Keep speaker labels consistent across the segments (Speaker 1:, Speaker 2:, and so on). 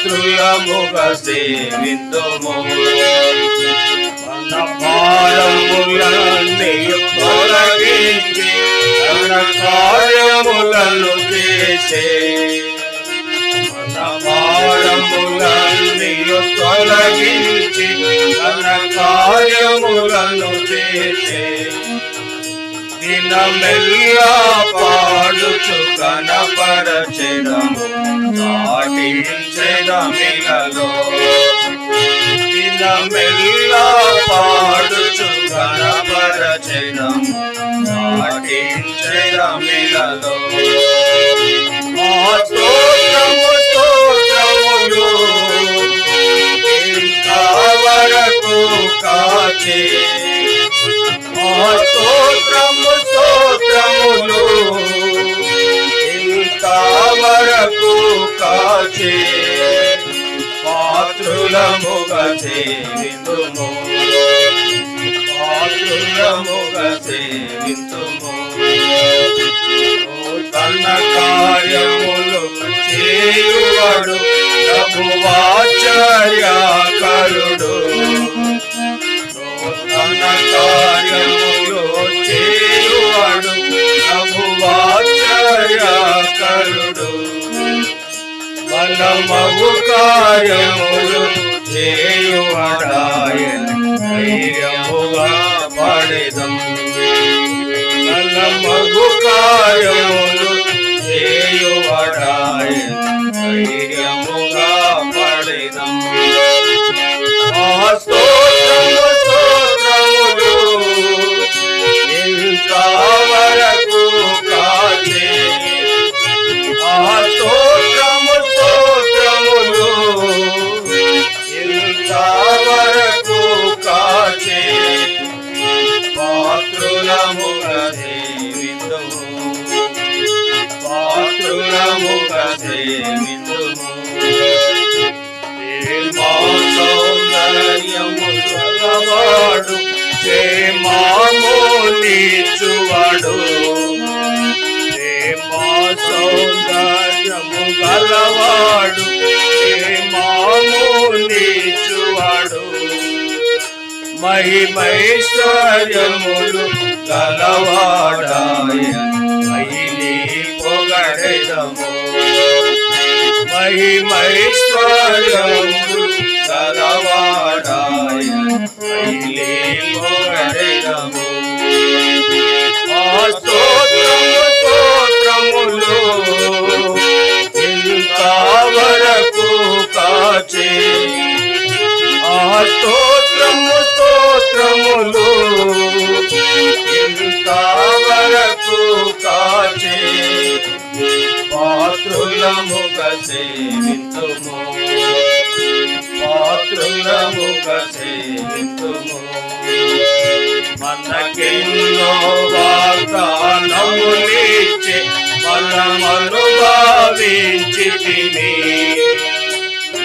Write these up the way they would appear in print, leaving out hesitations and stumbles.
Speaker 1: పాత్రులముగా సేవింతుము. మన భారములన్నీ తొలగించి తన కార్యములను చేసే, మన భారములన్నీ తొలగించి తన కార్యములను చేసే, దినమెల్లా పాడుచు కనపరచెదము చాటించెదమిలలో. దినమెల్లా పాడుచు కనపరచెదము చాటించెదమిలలో. మా స్తోత్రము స్తోత్రములు ఇంతవరకు కాచే, స్తోత్రము స్తోత్రములు ఇంతవరకు కాచే, పాత్రులముగా సేవింతుము, పాత్రులముగా సేవింతుము. తన కార్యములు చేయువాడు ప్రభువాశ్చర్యకరుడు. తన కార్యములు చేయువాడు ప్రభువాశ్చర్యకరుడు. బలమగు కార్యములు చేయువాడాయన ధైర్యముగా పడెదం. బలమగు కార్యములు చేయువాడాయన ధైర్యముగా పడెదం. స్తోత్రము స్తోత్రములు ఇంతవరకు కాచే, స్తోత్రము స్తోత్రములు ఇంతవరకు కాచే, పాత్రులముగా సేవింతుము, పాత్రులముగా సేవింతుము. సౌందర్యము గలవాడు క్షేమమునిచ్చువాడు, సౌందర్యము గలవాడు క్షేమమునిచ్చువాడు. మహిమైశ్వర్యములు గలవాడాయన మహిని పొగడెదము. మహిమైశ్వర్యములు గలవాడాయన మహిని పొగడెదము. స్తోత్రము స్తోత్రములు ఇంతవరకు కాచే, స్తోత్రము స్తోత్రములు ఇంతవరకు కాచే, పాత్రులముగా సేవింతుము, పాత్రులముగా సేవింతుము. మనకెన్నో వాగ్దానములిచ్చి మనమను భావించితిమి,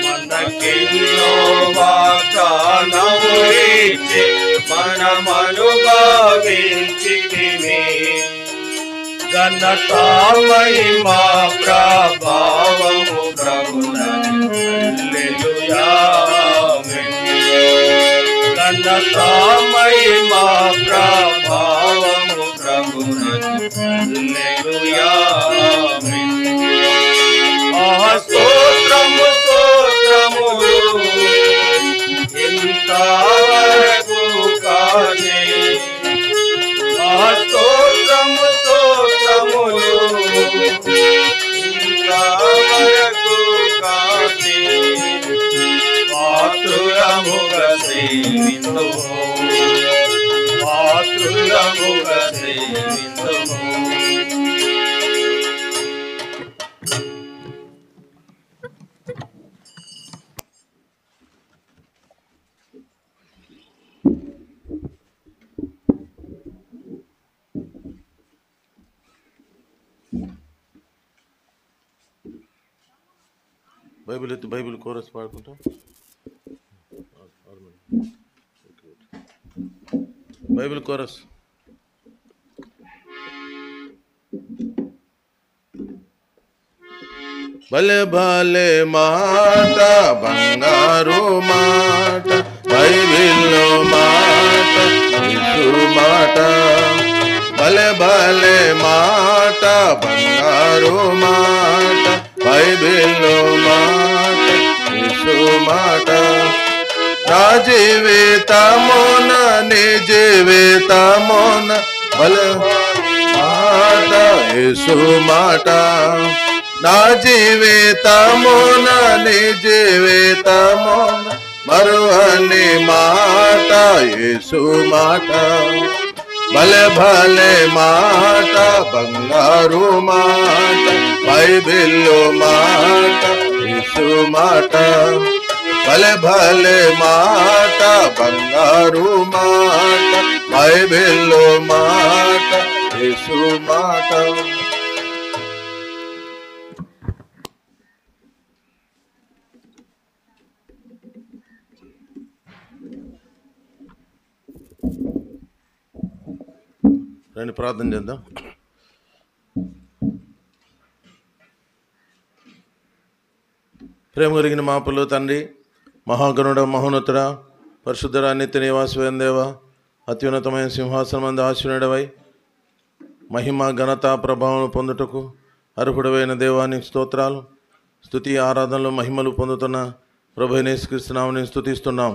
Speaker 1: మనకెన్నో వాగ్దానములిచ్చి మనమను భావించితిమి. ఘనత మహిమా ప్రభావము ప్రభునది, హల్లెలూయా ఆమేన్. ఘనత మహిమా ప్రభావము ప్రభునది, హల్లెలూయా ఆమేన్. స్తోత్రము స్తోత్రములు ఇంతవరకు కాచే, స్తోత్రము స్తోత్రములు ఇంతవరకు కాచే, పాత్రులముగా సేవింతుము, పాత్రులముగా సేవింతుము.
Speaker 2: బైబిల్ ఎత్తు, బైబిల్ కోరస్ పాడుకుంటా. Bible chorus. భలే భలే మాట బంగారు మాట బైబిల్లో మాట యేసు మాట భలే భలే మాట బంగారు మాట బైబిల్లో మాట యేసు మాట నా జీవితమున నీ జీవితమున భలే మాట యేసు మాట నా జీవితమున నీ జీవితమున మరువని మాట యేసు మాట భలే భలే మాట బంగారు మాట బైబిల్లో మాట యేసు మాట భలే భలే మాట బంగారు మాట బైబిల్లో మాట యేసు మాట రండి ప్రార్థన చేద్దాం. ప్రేమ కలిగిన మా పిల్ల తండ్రి, మహాగణుడ మహోన్నతుడ పరిశుద్ధ నిత్య నివాసమైన దేవ, అత్యున్నతమైన సింహాసనం మంది ఆశీనుడవై మహిమ ఘనత ప్రభావం పొందుటకు అర్హుడవైన దేవానికి స్తోత్రాలు, స్తుతి ఆరాధనలు మహిమలు పొందుతున్న ప్రభువైన యేసుక్రీస్తు నామమున స్తుతిస్తున్నాం.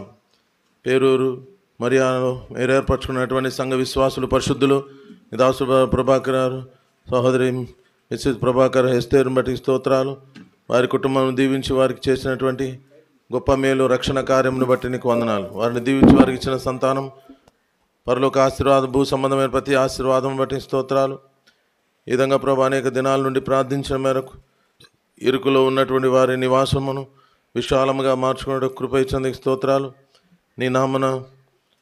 Speaker 2: పేరూరు మరియాలో మీరు ఏర్పరచుకున్నటువంటి సంఘ విశ్వాసులు పరిశుద్ధులు దాసు ప్రభాకర్ గారు, సహోదరి మిస్సెస్ ప్రభాకర్ ఎస్తేరుని బట్టి స్తోత్రాలు. వారి కుటుంబం దీవించి వారికి చేసినటువంటి గొప్ప మేలు రక్షణ కార్యమును బట్టి నీకు వందనాలు. వారిని దీవించి వారికి ఇచ్చిన సంతానం పరలోక ఆశీర్వాదం, భూ సంబంధమైన ప్రతి ఆశీర్వాదం బట్టి స్తోత్రాలు. ఈ విధంగా ప్రభు అనేక దినాల నుండి ప్రార్థించిన మేరకు ఇరుకులో ఉన్నటువంటి వారి నివాసమును విశాలముగా మార్చుకునే కృప ఇచ్చేందుకు స్తోత్రాలు. నీ నామన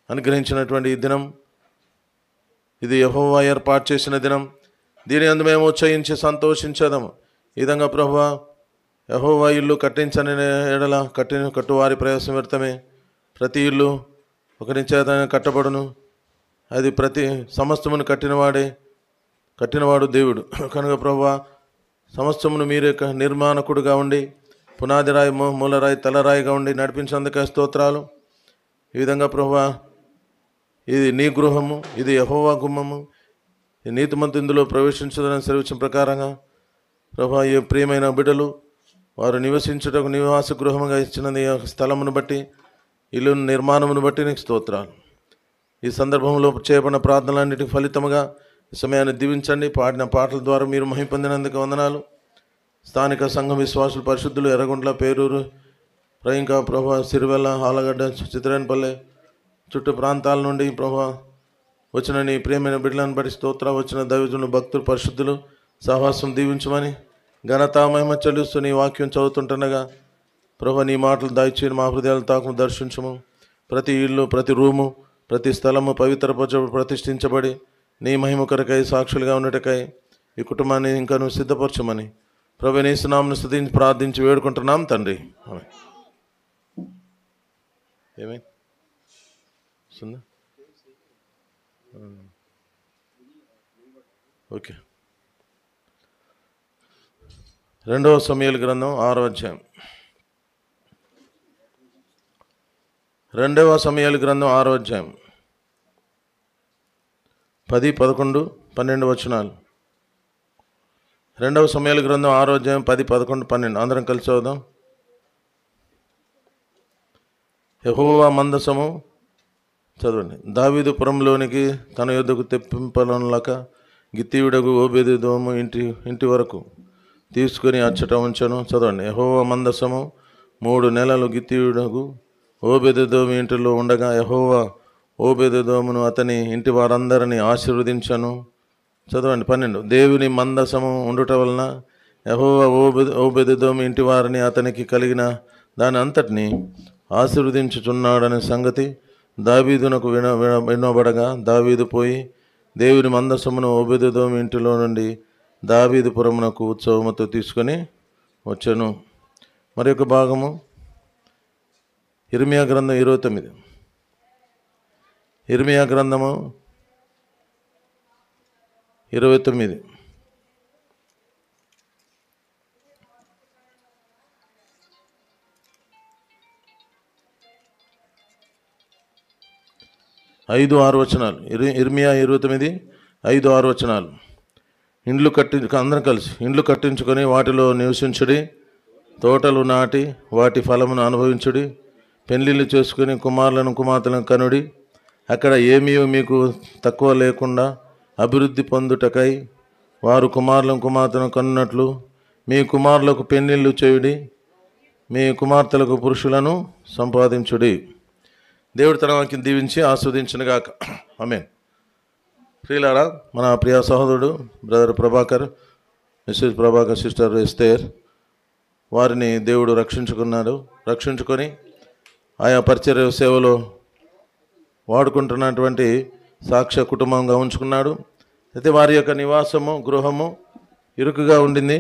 Speaker 2: అనుగ్రహించినటువంటి ఈ దినం ఇది యెహోవా ఏర్పాటు చేసిన దినం, దీని అందు మేము ఉచ్చయించి సంతోషించదము. ఈ విధంగా ప్రభువా యెహోవా ఇల్లు కట్టించని ఎడల కట్టువారి ప్రయాసం వ్యర్థమే. ప్రతి ఇల్లు ఒకరి చేత కట్టబడును, అది ప్రతి సమస్తమును కట్టినవాడు దేవుడు కనుక ప్రభువా సమస్తమును మీరే నిర్మాణకుడుగా ఉండి పునాది రాయి మూలరాయి తలరాయిగా ఉండి నడిపించేందుకు స్తోత్రాలు. ఈ విధంగా ప్రభువా ఇది నీ గృహము, ఇది యెహోవా గుమ్మము, ఈ నీతిమంతు ఇందులో ప్రవేశించదని సెలవించిన ప్రకారంగా ప్రభువా ఈ ప్రియమైన బిడ్డలు వారు నివసించుటకు నివాస గృహముగా ఇచ్చిన నీ స్థలమును బట్టి ఇల్లు నిర్మాణమును బట్టి నీకు స్తోత్రాలు. ఈ సందర్భంలో చేయబడిన ప్రార్థనలన్నిటికి ఫలితముగా ఈ సమయాన్ని దీవించండి. పాడిన పాటల ద్వారా మీరు మహిమ పొందినందుకు వందనాలు. స్థానిక సంఘం విశ్వాసులు పరిశుద్ధులు ఎర్రగుంట్ల, పేరూరు, ఇంకా ప్రభా సిరివెల్ల, ఆలగడ్డ, చిత్రేన్పల్లె చుట్టూ ప్రాంతాల నుండి ప్రభా వచ్చిన నీ ప్రియమైన బిడ్డలను బట్టి స్తోత్ర. వచ్చిన దైవజనులు, భక్తులు, పరిశుద్ధులు సహవాసం దీవించమని ఘనత మహిమ చెల్లిస్తూ నీ వాక్యం చదువుతుంటుండగా ప్రభా నీ మాటలు దయచేసి మా హృదయాలు తాకు దర్శించము. ప్రతి ఇల్లు, ప్రతి రూము, ప్రతి స్థలము ప్రతిష్ఠించబడి నీ మహిమ కొరకై సాక్షులుగా ఉండటకై ఈ కుటుంబాన్ని ఇంకా నువ్వు సిద్ధపరచమని ప్రభువైన యేసు నామమున స్తుతించి ప్రార్థించి వేడుకుంటున్నాం తండ్రి. ఏమై ఓకే. 2వ సమూయేలు గ్రంథం 6వ అధ్యాయం. 2వ సమూయేలు గ్రంథం 6వ అధ్యాయం 10, 11, 12 వచనాలు. 2వ సమూయేలు గ్రంథం 6వ అధ్యాయం 10, 11, 12 అందరం కలిసి చదువుదాం. యెహోవా మందసము చదవండి. దావీదు పురంలోనికి తన యొద్దకు తెప్పింపలనక గిత్తీయుడగు ఓబేదెదోము ఇంటి వరకు తీసుకుని అచ్చట ఉంచను. చదవండి. యెహోవా మందసము 3 నెలలు గిత్తీయుడగు ఓబేదెదోము ఇంటిలో ఉండగా యెహోవా ఓబేదెదోమును అతని ఇంటి వారందరినీ ఆశీర్వదించను. చదవండి. 12 దేవుని మందసము ఉండుట వలన యెహోవా ఓబేదెదోము ఇంటి వారిని అతనికి కలిగిన దాని అంతటిని ఆశీర్వదించుచున్నాడనే సంగతి దావీదునకు వినబడగా దావీదు పోయి దేవుని మందసమును ఓబేదెదోము ఇంటిలో నుండి దావీదుపురమునకు ఉత్సవముతో తీసుకొని వచ్చాను. మరి ఒక భాగము ఇర్మియా గ్రంథం 29. ఇర్మియా గ్రంథము 29. 5-6 వచనాలు. ఇర్మియా 29, 5-6 వచనాలు. ఇండ్లు అందరం కలిసి ఇండ్లు కట్టించుకొని వాటిలో నివసించుడి, తోటలు నాటి వాటి ఫలమును అనుభవించుడి, పెళ్ళిళ్ళు చేసుకుని కుమారులను కుమార్తెలను కనుడి. అక్కడ ఏమీ మీకు తక్కువ లేకుండా అభివృద్ధి పొందుటకై వారు కుమారులను కుమార్తెను కనున్నట్లు మీ కుమారులకు పెళ్ళిళ్ళు చేయుడి, మీ కుమార్తెలకు పురుషులను సంపాదించుడి. దేవుడి తన వాక్యం దీవించి ఆస్వాదించునుగాక. ఆమేన్. ప్రియులారా, మన ప్రియ సహోదరుడు brother Prabhakar, Mrs Prabhakar, sister Esther వారిని దేవుడు రక్షించుకొని ఆయా పరిచర్య సేవలో వాడుకుంటున్నటువంటి సాక్ష్య కుటుంబంగా ఉంచుకున్నాడు. అయితే వారి యొక్క నివాసము, గృహము ఇరుకుగా ఉండింది.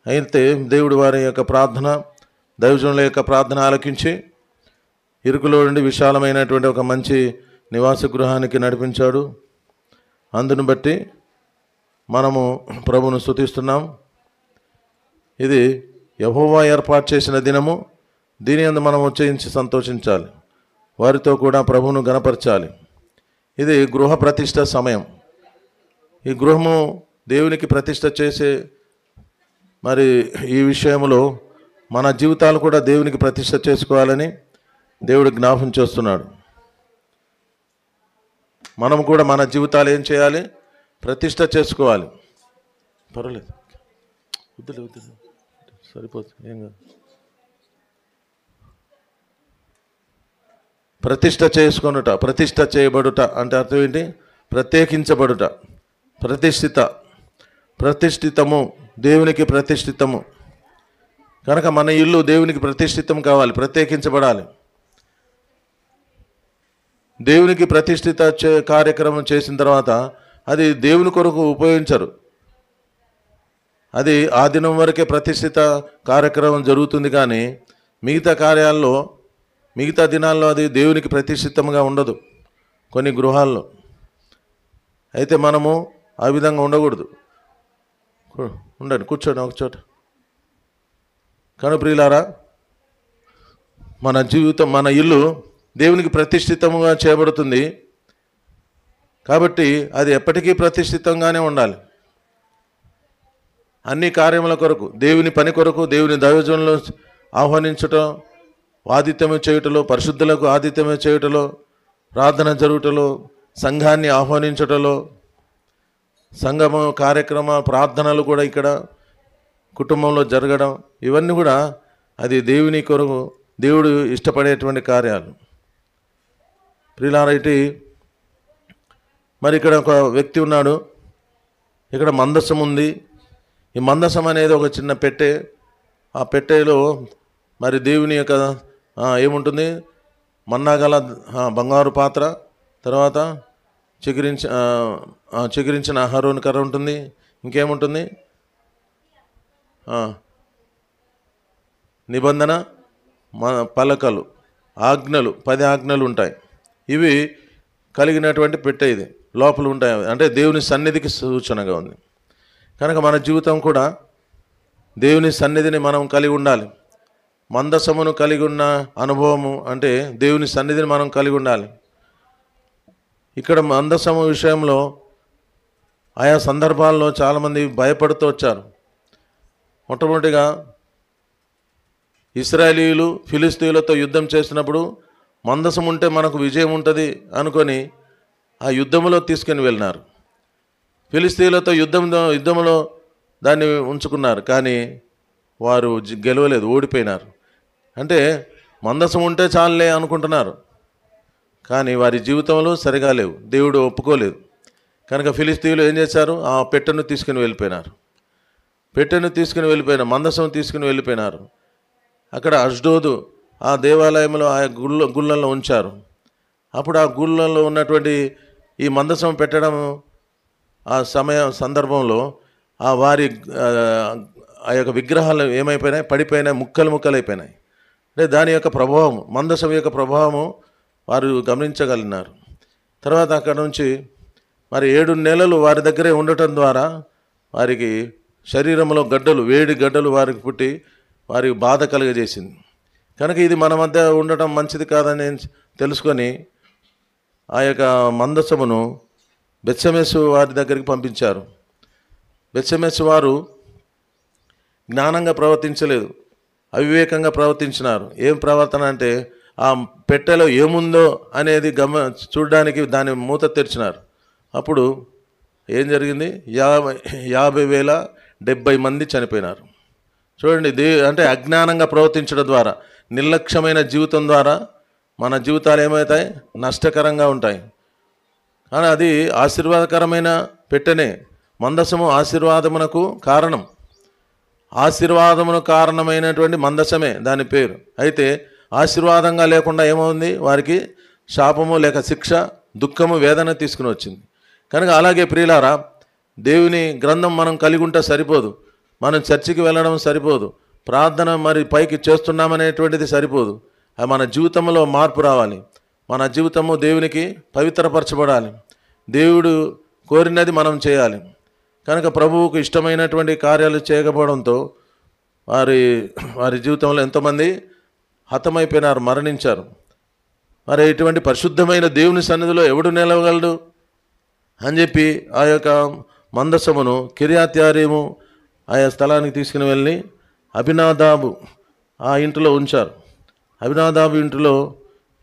Speaker 2: అయితే దేవుడు వారి యొక్క ప్రార్థన, దైవజనుల యొక్క ప్రార్థన ఆలకించి ఇరుకులో నుండి విశాలమైనటువంటి ఒక మంచి నివాస గృహానికి నడిపించాడు. అందును బట్టి మనము ప్రభువును స్తుతిస్తున్నాం. ఇది యెహోవా ఏర్పాటు చేసిన దినము, దీని యందు మనం ఉచ్చరించి సంతోషించాలి, వారితో కూడా ప్రభువును గణపరచాలి. ఇది గృహ ప్రతిష్ట సమయం. ఈ గృహము దేవునికి ప్రతిష్ట చేసే మరి ఈ విషయంలో మన జీవితాలు కూడా దేవునికి ప్రతిష్ట చేసుకోవాలని దేవుడు జ్ఞాపకం చేస్తున్నాడు. మనం కూడా మన జీవితాలు ఏం చేయాలి? ప్రతిష్ట చేసుకోవాలి. పర్వాలేదు, వద్దులే సరిపోతుంది, ఏం కాదు. ప్రతిష్ట చేసుకొనుట, ప్రతిష్ట చేయబడుట అంటే అర్థం ఏంటి? ప్రత్యేకించబడుట, ప్రతిష్ఠితము, దేవునికి ప్రతిష్ఠితము. కనుక మన ఇల్లు దేవునికి ప్రతిష్ఠితం కావాలి, ప్రత్యేకించబడాలి. దేవునికి ప్రతిష్ఠిత కార్యక్రమం చేసిన తర్వాత అది దేవుని కొరకు ఉపయోగించరు. అది ఆ దినం వరకే ప్రతిష్ఠిత కార్యక్రమం జరుగుతుంది, కానీ మిగతా దినాల్లో అది దేవునికి ప్రతిష్ఠితంగా ఉండదు కొన్ని గృహాల్లో. అయితే మనము ఆ విధంగా ఉండకూడదు. ఉండండి, కూర్చోండి ఒక చోట. కను ప్రియులారా, మన జీవితం, మన ఇల్లు దేవునికి ప్రతిష్ఠితంగా చేయబడుతుంది. కాబట్టి అది ఎప్పటికీ ప్రతిష్ఠితంగానే ఉండాలి. అన్ని కార్యముల కొరకు, దేవుని పని కొరకు, దేవుని దైవజనులను ఆహ్వానించటం, ఆతిథ్యము చేయుటలో, పరిశుద్ధులకు ఆతిథ్యము చేయుటలో, ప్రార్థన జరుగుటలో, సంఘాన్ని ఆహ్వానించటలో, సంఘము కార్యక్రమ ప్రార్థనలు కూడా ఇక్కడ కుటుంబంలో జరగడం, ఇవన్నీ కూడా అది దేవుని కొరకు, దేవుడు ఇష్టపడేటువంటి కార్యాలు. ప్రియులారా, మరి ఇక్కడ ఒక వ్యక్తి ఉన్నాడు. ఇక్కడ మందసం ఉంది. ఈ మందసం అనేది ఒక చిన్న పెట్టె. ఆ పెట్టెలో మరి దేవుని యొక్క ఏముంటుంది? మన్నాగల బంగారు పాత్ర, తర్వాత చిగురించిన అహరోను కర్ర ఉంటుంది. ఇంకేముంటుంది? నిబంధన పలకలు, ఆజ్ఞలు, 10 ఆజ్ఞలు ఉంటాయి. ఇవి కలిగినటువంటి పెట్టె ఇది. లోపల ఉంటాయి, అంటే దేవుని సన్నిధికి సూచనగా ఉంది. కనుక మన జీవితం కూడా దేవుని సన్నిధిని మనం కలిగి ఉండాలి. మందసమును కలిగి ఉన్న అనుభవము అంటే దేవుని సన్నిధిని మనం కలిగి ఉండాలి. ఇక్కడ మందసము విషయంలో ఆయా సందర్భాల్లో చాలామంది భయపడుతూ వచ్చారు. మొట్టమొదటిగా ఇశ్రాయేలీయులు ఫిలిస్తీయులతో యుద్ధం చేసినప్పుడు మందసం ఉంటే మనకు విజయం ఉంటుంది అనుకొని ఆ యుద్ధంలో తీసుకుని వెళ్ళినారు. ఫిలిస్తీయులతో యుద్ధంలో దాన్ని ఉంచుకున్నారు, కానీ వారు గెలవలేదు, ఓడిపోయినారు. అంటే మందసం ఉంటే చాలులే అనుకుంటున్నారు, కానీ వారి జీవితంలో సరిగా లేవు, దేవుడు ఒప్పుకోలేదు. కనుక ఫిలిస్తీయులు ఏం చేశారు? ఆ పెట్టెను తీసుకుని వెళ్ళిపోయినారు. మందసం తీసుకుని వెళ్ళిపోయినారు. అక్కడ అష్డోదు ఆ దేవాలయంలో ఆ గుళ్ళల్లో ఉంచారు. అప్పుడు ఆ గుళ్ళల్లో ఉన్నటువంటి ఈ మందసం పెట్టడం ఆ సందర్భంలో ఆ వారి ఆ యొక్క విగ్రహాలు ఏమైపోయినాయి? పడిపోయినాయి, ముక్కలు అయిపోయినాయి. అంటే దాని యొక్క ప్రభావం, మందసం యొక్క ప్రభావము వారు గమనించగలిగినారు. తర్వాత అక్కడ నుంచి మరి 7 నెలలు వారి దగ్గరే ఉండటం ద్వారా వారికి శరీరంలో వేడి గడ్డలు వారికి పుట్టి వారికి బాధ కలుగజేసింది. కనుక ఇది మన మధ్య ఉండటం మంచిది కాదని తెలుసుకొని ఆ యొక్క మందసమును బెత్షెమెషు వారి దగ్గరికి పంపించారు. బెత్షెమెషు వారు జ్ఞానంగా ప్రవర్తించలేదు, అవివేకంగా ప్రవర్తించినారు. ఏం ప్రవర్తన అంటే ఆ పెట్టెలో ఏముందో అనేది చూడడానికి దాని మూత తెరిచినారు. అప్పుడు ఏం జరిగింది? 50,070 మంది చనిపోయినారు. చూడండి, అంటే అజ్ఞానంగా ప్రవర్తించడం ద్వారా, నిర్లక్ష్యమైన జీవితం ద్వారా మన జీవితాలు ఏమవుతాయి? నష్టకరంగా ఉంటాయి. కానీ అది ఆశీర్వాదకరమైన పెట్టెనే. మందసము ఆశీర్వాదమునకు కారణం, ఆశీర్వాదమును కారణమైనటువంటి మందసమే దాని పేరు. అయితే ఆశీర్వాదంగా లేకుండా ఏమవుంది? వారికి శాపము లేక శిక్ష, దుఃఖము, వేదన తీసుకుని వచ్చింది. కనుక అలాగే ప్రియులారా, దేవుని గ్రంథం మనం కలిగి ఉంటే సరిపోదు, మనం చర్చికి వెళ్ళడం సరిపోదు, ప్రార్థన మరి పైకి చేస్తున్నామనేటువంటిది సరిపోదు. మన జీవితంలో మార్పు రావాలి. మన జీవితము దేవునికి పవిత్రపరచబడాలి. దేవుడు కోరినది మనం చేయాలి. కనుక ప్రభువుకు ఇష్టమైనటువంటి కార్యాలు చేయకపోవడంతో వారి జీవితంలో ఎంతోమంది హతమైపోయినారు, మరణించారు. మరి ఇటువంటి పరిశుద్ధమైన దేవుని సన్నిధిలో ఎవడు నిలవగలడు అని చెప్పి ఆ యొక్క మందసమును కిర్యత్యారీము ఆయా స్థలానికి తీసుకుని వెళ్ళి అబినాదాబు ఆ ఇంటిలో ఉంచారు. అబినాదాబు ఇంటిలో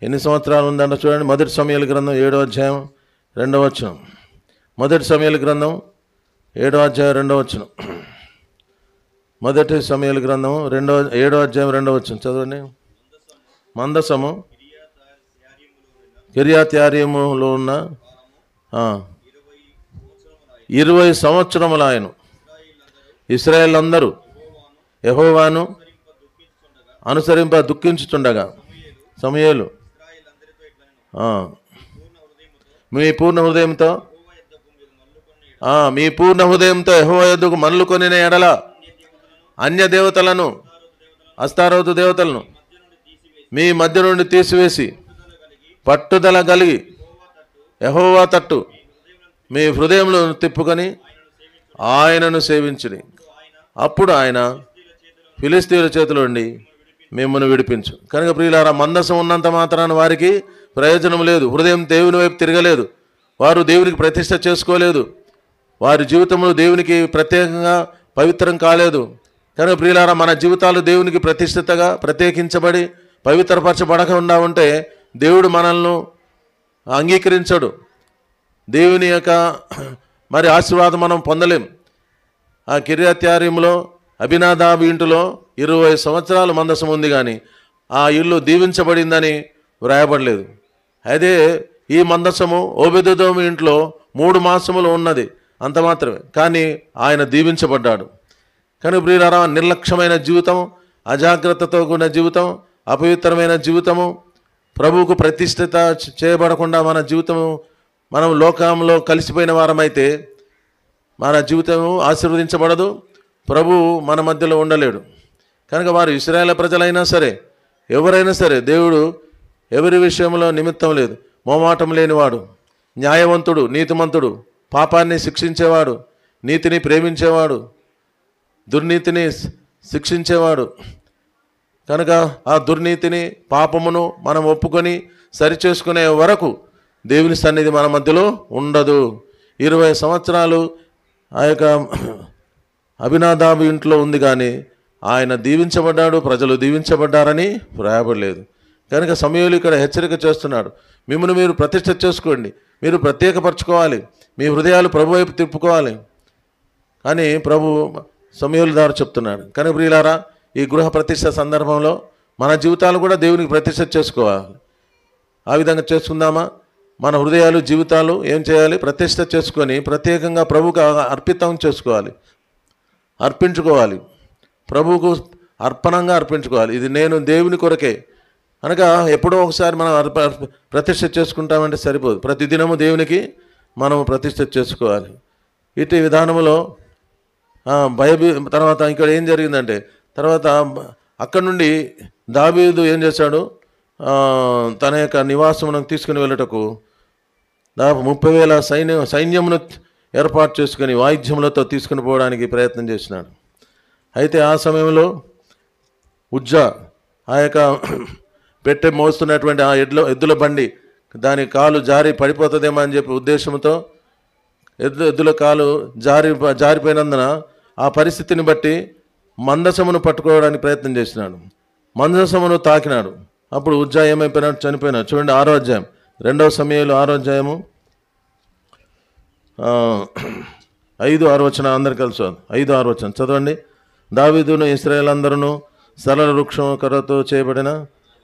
Speaker 2: ఎన్ని సంవత్సరాలు ఉందంట చూడండి. మొదటి సమూయేలు గ్రంథం 7వ అధ్యాయం 2వ వచనం. మొదటి సమూయేలు గ్రంథం 7వ అధ్యాయం 2వ వచనం. మొదటి సమూయేలు గ్రంథం 7వ అధ్యాయం 2వ వచనం చదవండి. మందసము కిర్యత్యారీములో ఉన్న 20 సంవత్సరములు ఆయన ఇశ్రాయేల్ అందరూ యెహోవాను అనుసరింప దుఃఖించుచుండగా సమూయేలు మీ పూర్ణ హృదయంతో యెహోవా యొద్దకు మరలుకొనిన ఎడల అన్య దేవతలను, అస్తారోతు దేవతలను మీ మధ్య నుండి తీసివేసి పట్టుదల కలిగి యెహోవా తట్టు మీ హృదయంలో తిప్పుకొని ఆయనను సేవించుడి. అప్పుడు ఆయన ఫిలిష్తీయుల చేతిలో ఉండి మిమ్మల్ని విడిపించు. కనుక ప్రియులారా, మందసం ఉన్నంత మాత్రాన వారికి ప్రయోజనం లేదు. హృదయం దేవుని వైపు తిరగలేదు, వారు దేవునికి ప్రతిష్ట చేసుకోలేదు, వారి జీవితంలో దేవునికి ప్రత్యేకంగా పవిత్రం కాలేదు. కనుక ప్రియులారా, మన జీవితాలు దేవునికి ప్రతిష్ఠితగా ప్రత్యేకించబడి పవిత్రపరచబడకుండా ఉంటే దేవుడు మనల్ని అంగీకరించడు. దేవుని యొక్క మరి ఆశీర్వాదం మనం పొందలేం. ఆ కిర్యత్యారీములో అబినాదాబు ఇంటిలో 20 సంవత్సరాలు మందసం ఉంది, కానీ ఆ ఇల్లు దీవించబడిందని వ్రాయబడలేదు. అదే ఈ మందసము ఓబెదెదోము ఇంట్లో 3 మాసములు ఉన్నది, అంత మాత్రమే. కానీ ఆయన దీవించబడ్డాడు. కానీ ప్రియులారా, నిర్లక్ష్యమైన జీవితం, అజాగ్రత్తతో కూడిన జీవితం, అపవిత్రమైన జీవితము, ప్రభువుకు ప్రతిష్ఠిత చేయబడకుండా మన జీవితము, మనం లోకంలో కలిసిపోయిన వారమైతే మన జీవితము ఆశీర్వదించబడదు, ప్రభువు మన మధ్యలో ఉండలేడు. కనుక వారు ఇశ్రాయేలు ప్రజలైనా సరే, ఎవరైనా సరే, దేవుడు ఎవరి విషయంలో నిమిత్తం లేదు, మోమాటం లేనివాడు, న్యాయవంతుడు, నీతిమంతుడు, పాపాన్ని శిక్షించేవాడు, నీతిని ప్రేమించేవాడు, దుర్నీతిని శిక్షించేవాడు. కనుక ఆ దుర్నీతిని, పాపమును మనం ఒప్పుకొని సరిచేసుకునే వరకు దేవుని సన్నిధి మన మధ్యలో ఉండదు. 20 సంవత్సరాలు ఆ యొక్క అబినాదాబు ఇంట్లో ఉంది, కానీ ఆయన దీవించబడ్డాడు, ప్రజలు దీవించబడ్డారని వ్రాయబడలేదు. కనుక సమూయేలు ఇక్కడ హెచ్చరిక చేస్తున్నాడు, మిమ్మల్ని మీరు ప్రతిష్ఠ చేసుకోండి, మీరు ప్రత్యేకపరచుకోవాలి, మీ హృదయాలు ప్రభు వైపు తిప్పుకోవాలి అని ప్రభు సమూయేలు ద్వారా చెప్తున్నాడు. కనుక ప్రియులారా, ఈ గృహ ప్రతిష్ఠ సందర్భంలో మన జీవితాలు కూడా దేవునికి ప్రతిష్ఠ చేసుకోవాలి. ఆ విధంగా చేసుకుందామా? మన హృదయాలు, జీవితాలు ఏం చేయాలి? ప్రతిష్ఠ చేసుకొని ప్రత్యేకంగా ప్రభువుకు అర్పితం చేసుకోవాలి, అర్పించుకోవాలి, ప్రభువుకు అర్పణంగా అర్పించుకోవాలి. ఇది నేను దేవుని కొరకే. అనగా ఎప్పుడో ఒకసారి మనం ప్రతిష్ఠ చేసుకుంటామంటే సరిపోదు, ప్రతిదినము దేవునికి మనం ప్రతిష్ఠ చేసుకోవాలి. ఇటు విధానంలో తర్వాత ఇక్కడ ఏం జరిగిందంటే, తర్వాత అక్కడి నుండి దావీదు ఏం చేశాడు? తన యొక్క నివాసమును తీసుకుని వెళ్ళటకు దాదాపు 30,000 సైన్యమును ఏర్పాటు చేసుకుని వాయిద్యములతో తీసుకుని పోవడానికి ప్రయత్నం చేసినాడు. అయితే ఆ సమయంలో ఉజ్జా ఆ యొక్క పెట్టె మోస్తున్నటువంటి ఆ ఎద్దుల బండి దాని కాలు జారి పడిపోతుందేమో అని చెప్పి ఉద్దేశంతో ఎద్దుల కాలు జారిపోయినందున ఆ పరిస్థితిని బట్టి మందసమును పట్టుకోవడానికి ప్రయత్నం చేసినాడు. మందసమును తాకినాడు. అప్పుడు ఉజ్జా ఏమైపోయినాడు? చనిపోయినాడు. చూడండి 6వ అధ్యాయం, 2వ సమూయేలు 6వ అధ్యాయము 5-6 వచనం అందరు కలిసి 5-6 వచనం చదవండి. దావీదును ఇశ్రాయేలు అందరూ సరళ వృక్షం కర్రతో చేయబడిన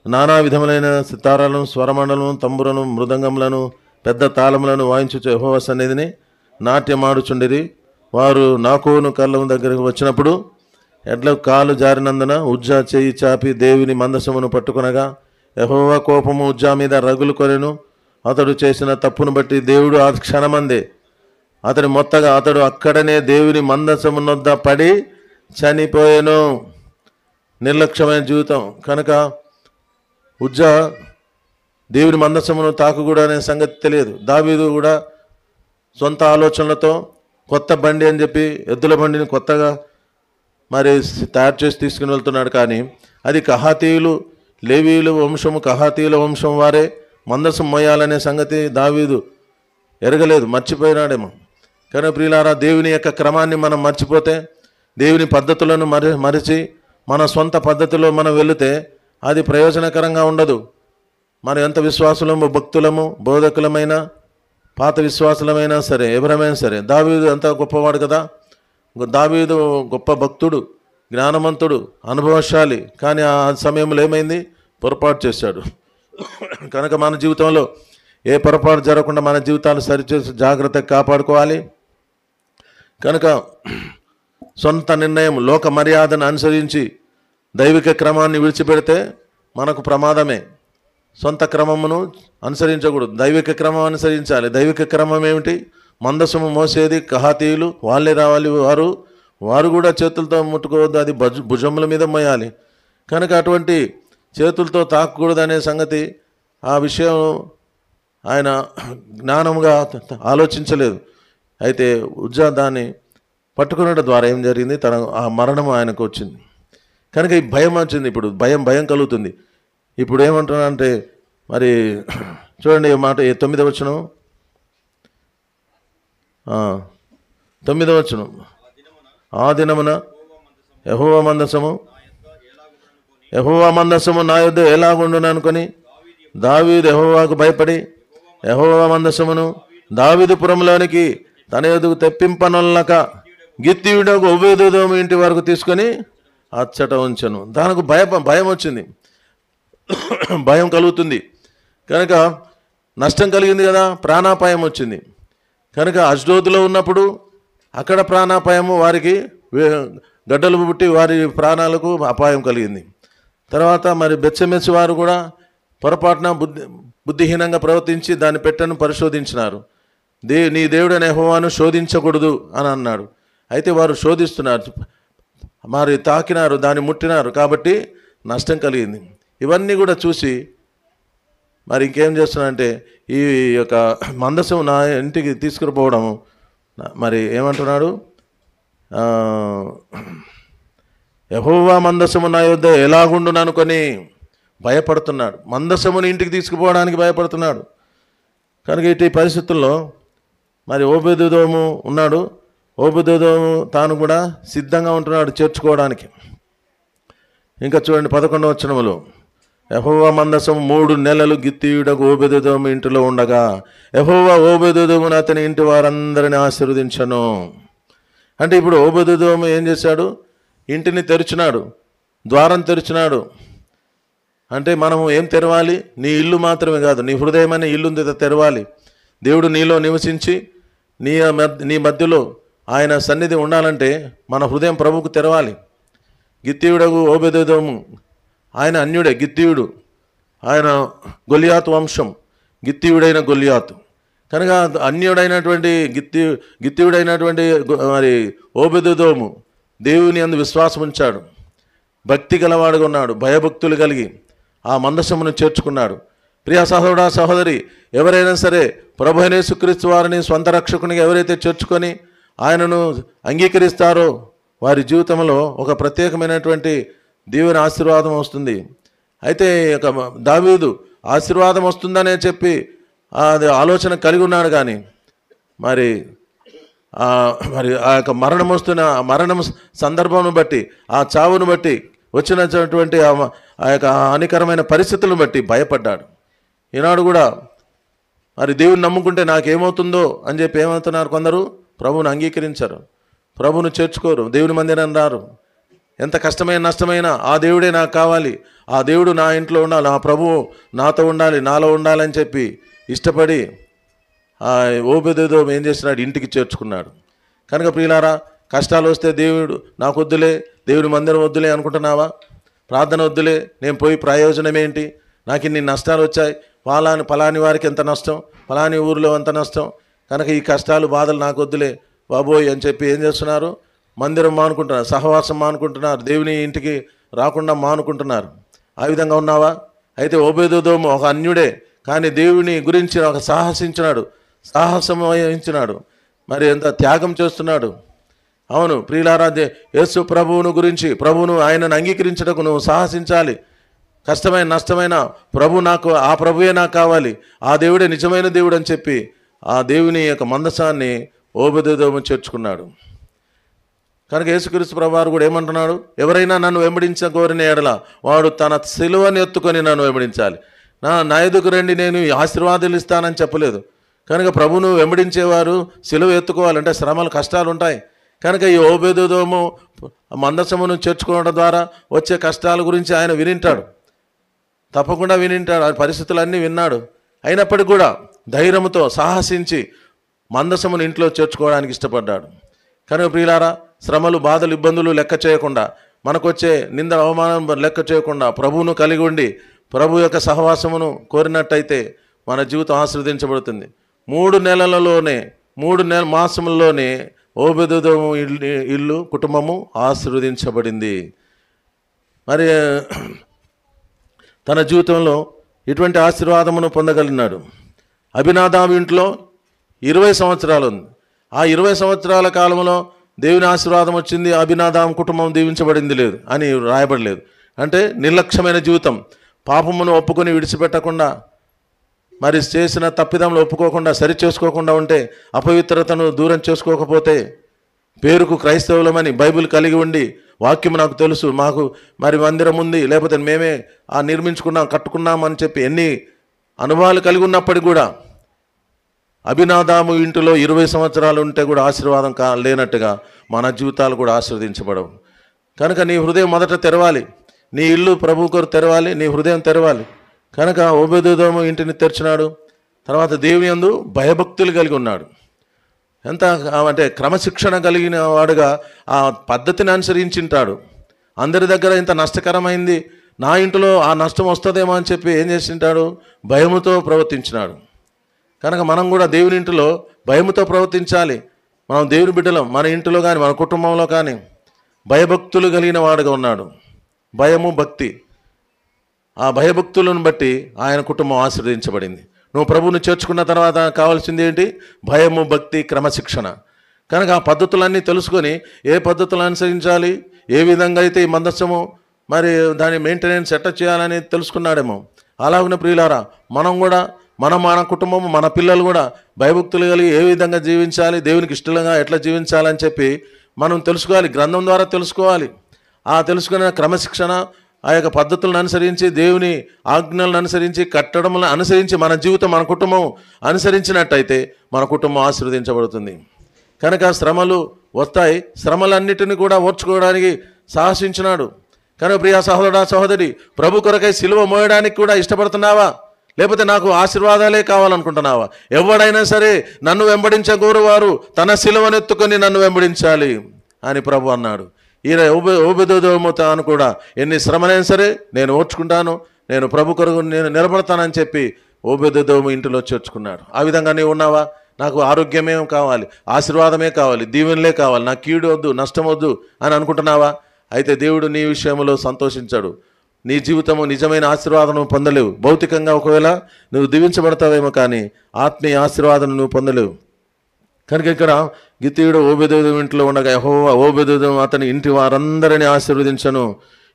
Speaker 2: నానా విధములైన సితారాలను, స్వరమండలను, తంబురను, మృదంగములను, పెద్ద తాళములను వాయించు యెహోవా సన్నిధిని నాట్యమాడుచుండిరి. వారు నాకోను కళ్ళం దగ్గరకు వచ్చినప్పుడు ఎడ్ల కాలు జారినందున ఉజ్జా చేయి చాపి దేవుని మందసమును పట్టుకొనగా యెహోవా కోపము ఉజ్జా మీద రగులు కొరెను. అతడు చేసిన తప్పును బట్టి దేవుడు ఆ క్షణమందే అతడు అక్కడనే దేవుని మందసమునొద్ద పడి చనిపోయాను. నిర్లక్ష్యమైన జీవితం కనుక ఉజ్జా దేవుని మందసమును తాకకూడదు అనే సంగతి తెలియదు. దావీదు కూడా సొంత ఆలోచనలతో కొత్త బండి అని చెప్పి ఎద్దుల బండిని కొత్తగా మరి తయారు చేసి తీసుకుని వెళ్తున్నాడు. కానీ అది కహాతీయులు, లేవీయుల వంశము, కహాతీయుల వంశం వారే మందసం మోయాలనే సంగతి దావీదు ఎరగలేదు, మర్చిపోయినాడేమో. కానీ ప్రియులారా, దేవుని యొక్క క్రమాన్ని మనం మర్చిపోతే, దేవుని పద్ధతులను మరిచి మన సొంత పద్ధతిలో మనం వెళితే అది ప్రయోజనకరంగా ఉండదు. మనం ఎంత విశ్వాసులము, భక్తులము, బోధకులమైన, పాత విశ్వాసులమైనా సరే, ఎవరమైనా సరే, దావీదు అంత గొప్పవాడు కదా. దావీదు గొప్ప భక్తుడు, జ్ఞానవంతుడు, అనుభవశాలి. కానీ ఆ సమయంలో ఏమైంది? పొరపాటు చేశాడు. కనుక మన జీవితంలో ఏ పొరపాటు జరగకుండా మన జీవితాలు సరిచేసి జాగ్రత్తగా కాపాడుకోవాలి. కనుక సొంత నిర్ణయం, లోక మర్యాదను అనుసరించి దైవిక క్రమాన్ని విడిచిపెడితే మనకు ప్రమాదమే. సొంత క్రమమును అనుసరించకూడదు, దైవిక క్రమం అనుసరించాలి. దైవిక క్రమం ఏమిటి? మందసము మోసేది కహాతీయులు, వాళ్ళే రావాలి. వారు కూడా చేతులతో ముట్టుకోవద్దు, అది భుజముల మీద మోయాలి. కనుక అటువంటి చేతులతో తాకకూడదు అనే సంగతి, ఆ విషయం ఆయన జ్ఞానముగా ఆలోచించలేదు. అయితే ఉజ్జా దాన్ని పట్టుకునడం ద్వారా ఏం జరిగింది? ఆ మరణం ఆయనకు వచ్చింది. కనుక ఈ భయం వచ్చింది. ఇప్పుడు భయం కలుగుతుంది. ఇప్పుడు ఏమంటున్నానంటే, మరి చూడండి మాట 9వ వచనం, 9వ వచనం. ఆ దినమున యెహోవా మందసము నా యొద్ద ఎలాగుండును అనుకొని దావీదు యెహోవాకు భయపడి యెహోవా మందసమును దావీదు పురంలోనికి తన యొద్దకు తెప్పింపనొల్లక గిత్తీయుడకు ఓబేదెదోము ఇంటి వరకు తీసుకొని అచ్చట ఉంచెను. దానికి భయం వచ్చింది, భయం కలుగుతుంది. కనుక నష్టం కలిగింది కదా, ప్రాణాపాయం వచ్చింది. కనుక అష్డోదులో ఉన్నప్పుడు అక్కడ ప్రాణాపాయము, వారికి గడ్డలు పుట్టి వారి ప్రాణాలకు అపాయం కలిగింది. తర్వాత మరి బెత్షెమెషు వారు కూడా పొరపాటున బుద్ధిహీనంగా ప్రవర్తించి దాని పెట్టెను పరిశోధించినారు. నీ దేవుడైన యెహోవాను శోధించకూడదు అని అన్నాడు. అయితే వారు శోధిస్తున్నారు, మరి తాకినారు, దాన్ని ముట్టినారు, కాబట్టి నష్టం కలిగింది. ఇవన్నీ కూడా చూసి మరి ఇంకేం చేస్తున్నానంటే, ఈ యొక్క మందసం నా ఇంటికి తీసుకుపోవడము, మరి ఏమంటున్నాడు? యెహోవా మందసము నా యొద్ద ఎలాగుండును అనుకొని భయపడుతున్నాడు. మందసముని ఇంటికి తీసుకుపోవడానికి భయపడుతున్నాడు. కనుక ఇటు పరిస్థితుల్లో మరి ఓబేదెదోము ఉన్నాడు. ఓబేదెదోము తాను కూడా సిద్ధంగా ఉంటున్నాడు చేర్చుకోవడానికి. ఇంకా చూడండి 11వ వచనములో, యెహోవా మందసం 3 నెలలు గిత్తీయుడకు ఓబేదెదోము ఇంటిలో ఉండగా యెహోవా ఓబేదెదోమును అతని ఇంటి వారందరిని ఆశీర్వదించను. అంటే ఇప్పుడు ఓబేదెదోము ఏం చేశాడు? ఇంటిని తెరిచినాడు, ద్వారం తెరిచినాడు. అంటే మనము ఏం తెరవాలి? నీ ఇల్లు మాత్రమే కాదు, నీ హృదయం అనే ఇల్లు తెరవాలి. దేవుడు నీలో నివసించి నీ మధ్యలో ఆయన సన్నిధి ఉండాలంటే మన హృదయం ప్రభువుకు తెరవాలి. గిత్తీయుడకు ఓబేదెదోము ఆయన అన్యుడే, గిత్తీయుడు. ఆయన గొలియాతు వంశం, గిత్తీయుడైన గొలియాతు. కనుక అన్యుడైనటువంటి గిత్తీయుడైనటువంటి మరి ఓబేదెదోము దేవుని యందు విశ్వాసం ఉంచాడు, భక్తి గలవాడుగా ఉన్నాడు, భయభక్తులు కలిగి ఆ మందసమును చేర్చుకున్నాడు. ప్రియ సహోదరా సహోదరి, ఎవరైనా సరే ప్రభు అయిన యేసుక్రీస్తు వారిని స్వంత రక్షకునిగా ఎవరైతే చేర్చుకొని ఆయనను అంగీకరిస్తారో వారి జీవితంలో ఒక ప్రత్యేకమైనటువంటి దేవుని ఆశీర్వాదం వస్తుంది. అయితే దావీదు ఆశీర్వాదం వస్తుందనే చెప్పి అది ఆలోచన కలిగి ఉన్నాడు. కానీ మరి ఆ యొక్క మరణం సందర్భం బట్టి, ఆ చావును బట్టి, వచ్చినటువంటి ఆ యొక్క హానికరమైన పరిస్థితులను బట్టి భయపడ్డాడు. ఈనాడు కూడా మరి దేవుని నమ్ముకుంటే నాకేమవుతుందో అని చెప్పి ఏమవుతున్నారు కొందరు? ప్రభువుని అంగీకరించరు, ప్రభువును చేర్చుకోరు, దేవుని మందిరం రారు. ఎంత కష్టమైన నష్టమైనా ఆ దేవుడే నాకు కావాలి, ఆ దేవుడు నా ఇంట్లో ఉండాలి, ఆ ప్రభువు నాతో ఉండాలి, నాలో ఉండాలని చెప్పి ఇష్టపడి ఓబేదెదోము ఏం చేస్తున్నాడు? ఇంటికి చేర్చుకున్నాడు. కనుక ప్రియులారా, కష్టాలు వస్తే దేవుడు నాకు వద్దులే, దేవుని మందిరం వద్దులే అనుకుంటున్నావా? ప్రార్థన వద్దులే, నేను పోయి ప్రయోజనం ఏంటి? నాకు ఇన్ని నష్టాలు వచ్చాయి, పలాని వారికి ఎంత నష్టం, పలాని ఊరిలో ఎంత నష్టం, కనుక ఈ కష్టాలు బాధలు నాకు వద్దులే బాబోయ్ అని చెప్పి ఏం చేస్తున్నారు? మందిరం మానుకుంటున్నారు, సహవాసం మానుకుంటున్నారు, దేవుని ఇంటికి రాకుండా మానుకుంటున్నారు. ఆ విధంగా ఉన్నావా? అయితే ఓబేదెదోము ఒక అన్యుడే, కానీ దేవుని గురించి ఒక సాహసం వహించినాడు, మరి ఎంత త్యాగం చేస్తున్నాడు. అవును ప్రియులారా, యేసు ప్రభువును గురించి, ప్రభువును ఆయనను అంగీకరించడానికి నువ్వు సాహసించాలి. కష్టమైన నష్టమైన ఆ ప్రభువే నాకు కావాలి, ఆ దేవుడే నిజమైన దేవుడు అని చెప్పి ఆ దేవుని యొక్క మందసాన్ని ఓబేదెదోము చేర్చుకున్నాడు. కనుక యేసుక్రీస్తు ప్రభువారు కూడా ఏమంటున్నాడు? ఎవరైనా నన్ను వెంబడించగోరిన ఎడల వాడు తన సిలువను ఎత్తుకొని నన్ను వెంబడించాలి. నా ఎదుకు రండి, నేను ఆశీర్వాదాలు ఇస్తానని చెప్పలేదు. కనుక ప్రభువును వెంబడించేవారు సిలువ ఎత్తుకోవాలంటే శ్రమలు, కష్టాలు ఉంటాయి. కనుక ఈ ఓబేదెదోము మందసమును చేర్చుకోవడం ద్వారా వచ్చే కష్టాల గురించి ఆయన వినింటాడు, తప్పకుండా వినింటాడు. ఆ పరిస్థితులన్నీ విన్నాడు. అయినప్పటికీ కూడా ధైర్యంతో సాహసించి మందసమును ఇంట్లో చేర్చుకోవడానికి ఇష్టపడ్డాడు. కనుక ప్రియులారా, శ్రమలు, బాధలు, ఇబ్బందులు లెక్క చేయకుండా, మనకొచ్చే నింద అవమానం లెక్క చేయకుండా ప్రభువును కలిగి ఉండి ప్రభు యొక్క సహవాసమును కోరినట్టయితే మన జీవితం ఆశీర్వదించబడుతుంది. 3 మాసముల్లోనే ఓబేదెదోము ఇల్లు, కుటుంబము ఆశీర్వదించబడింది. మరి తన జీవితంలో ఇటువంటి ఆశీర్వాదమును పొందగలిగినాడు. అబినాదాబు ఇంట్లో 20 సంవత్సరాలు ఉంది. ఆ 20 సంవత్సరాల కాలంలో దేవుని ఆశీర్వాదం వచ్చింది, అబినాదాబు కుటుంబం దీవించబడింది లేదు అని రాయబడలేదు. అంటే నిర్లక్ష్యమైన జీవితం, పాపమును ఒప్పుకొని విడిచిపెట్టకుండా, మరి చేసిన తప్పిదములు ఒప్పుకోకుండా, సరి చేసుకోకుండా ఉంటే, అపవిత్రతను దూరం చేసుకోకపోతే, పేరుకు క్రైస్తవులమని బైబిల్ కలిగి ఉండి, వాక్యం నాకు తెలుసు, మాకు మరి మందిరం ఉంది, లేకపోతే మేమే కట్టుకున్నాం అని చెప్పి ఎన్ని అనుభవాలు కలిగి ఉన్నప్పటికీ కూడా అబినాదాబు ఇంటిలో 20 సంవత్సరాలు ఉంటే కూడా ఆశీర్వాదం లేనట్టుగా మన జీవితాలు కూడా ఆశీర్వదించబడవు. కనుక నీ హృదయం మొదట తెరవాలి, నీ ఇల్లు ప్రభు కొరకు తెరవాలి, నీ హృదయం తెరవాలి. కనుక ఓబేదెదోము ఇంటిని తెరిచినాడు. తర్వాత దేవుని యందు భయభక్తులు కలిగి ఉన్నాడు. ఎంత అంటే క్రమశిక్షణ కలిగిన వాడుగా ఆ పద్ధతిని అనుసరించింటాడు. అందరి దగ్గర ఇంత నష్టకరమైంది, నా ఇంటిలో ఆ నష్టం వస్తుందేమో అని చెప్పి ఏం చేసింటాడు? భయముతో ప్రవర్తించినాడు. కనుక మనం కూడా దేవుని ఇంటిలో భయముతో ప్రవర్తించాలి. మనం దేవుని బిడ్డలం, మన ఇంటిలో కానీ మన కుటుంబంలో కానీ భయభక్తులు కలిగిన వాడుగా ఉన్నాడు. భయము, భక్తి, ఆ భయభక్తులను బట్టి ఆయన కుటుంబం ఆశీర్వదించబడింది. నువ్వు ప్రభువుని చేర్చుకున్న తర్వాత కావాల్సింది ఏంటి? భయము, భక్తి, క్రమశిక్షణ. కనుక ఆ పద్ధతులన్నీ తెలుసుకొని ఏ పద్ధతులు అనుసరించాలి, ఏ విధంగా అయితే ఈ మందస్సము మరి దాని మెయింటెనెన్స్ ఎట్లా చేయాలని తెలుసుకున్నాడేమో. అలాగనే ప్రియులారా, మనం కూడా మన కుటుంబము, మన పిల్లలు కూడా భయభక్తులు కలిగి ఏ విధంగా జీవించాలి, దేవునికి ఇష్టంగా ఎట్లా జీవించాలని చెప్పి మనం తెలుసుకోవాలి. గ్రంథం ద్వారా తెలుసుకోవాలి. ఆ తెలుసుకున్న క్రమశిక్షణ, ఆ యొక్క పద్ధతులను అనుసరించి, దేవుని ఆజ్ఞలను అనుసరించి, కట్టడములను అనుసరించి మన జీవితం, మన కుటుంబం అనుసరించినట్టయితే మన కుటుంబం ఆశీర్వదించబడుతుంది. కనుక శ్రమలు వస్తాయి, శ్రమలన్నిటిని కూడా ఓర్చుకోవడానికి సాహసించినాడు. కనుక ప్రియా సహోదరా, సహోదరి, ప్రభు కొరకై సిలువ మోయడానికి కూడా ఇష్టపడుతున్నావా? లేకపోతే నాకు ఆశీర్వాదాలే కావాలనుకుంటున్నావా? ఎవడైనా సరే నన్ను వెంబడించగోరువారు తన సిలువనెత్తుకొని నన్ను వెంబడించాలి అని ప్రభు అన్నాడు. ఈయన ఓబేదెదోము తాను కూడా ఎన్ని శ్రమలైనా సరే నేను ఓర్చుకుంటాను, నేను ప్రభు కొరకు నేను నిలబడతానని చెప్పి ఓబేదెదోము ఇంటిలో చేర్చుకున్నాడు. ఆ విధంగా నీవు ఉన్నావా? నాకు ఆరోగ్యమే కావాలి, ఆశీర్వాదమే కావాలి, దీవెనలే కావాలి, నాకు కీడు వద్దు, నష్టం వద్దు అని అనుకుంటున్నావా? అయితే దేవుడు నీ విషయంలో సంతోషించాడు. నీ జీవితము నిజమైన ఆశీర్వాదం పొందలేవు. భౌతికంగా ఒకవేళ నువ్వు దీవించబడతావేమో, కానీ ఆత్మీయ ఆశీర్వాదం నువ్వు పొందలేవు. కనుక ఇక్కడ గిత్తీయుడు ఓబేదెదోము ఇంట్లో ఉండగా యెహోవా ఓబేదెదోము అతని ఇంటి వారందరినీ ఆశీర్వదించను.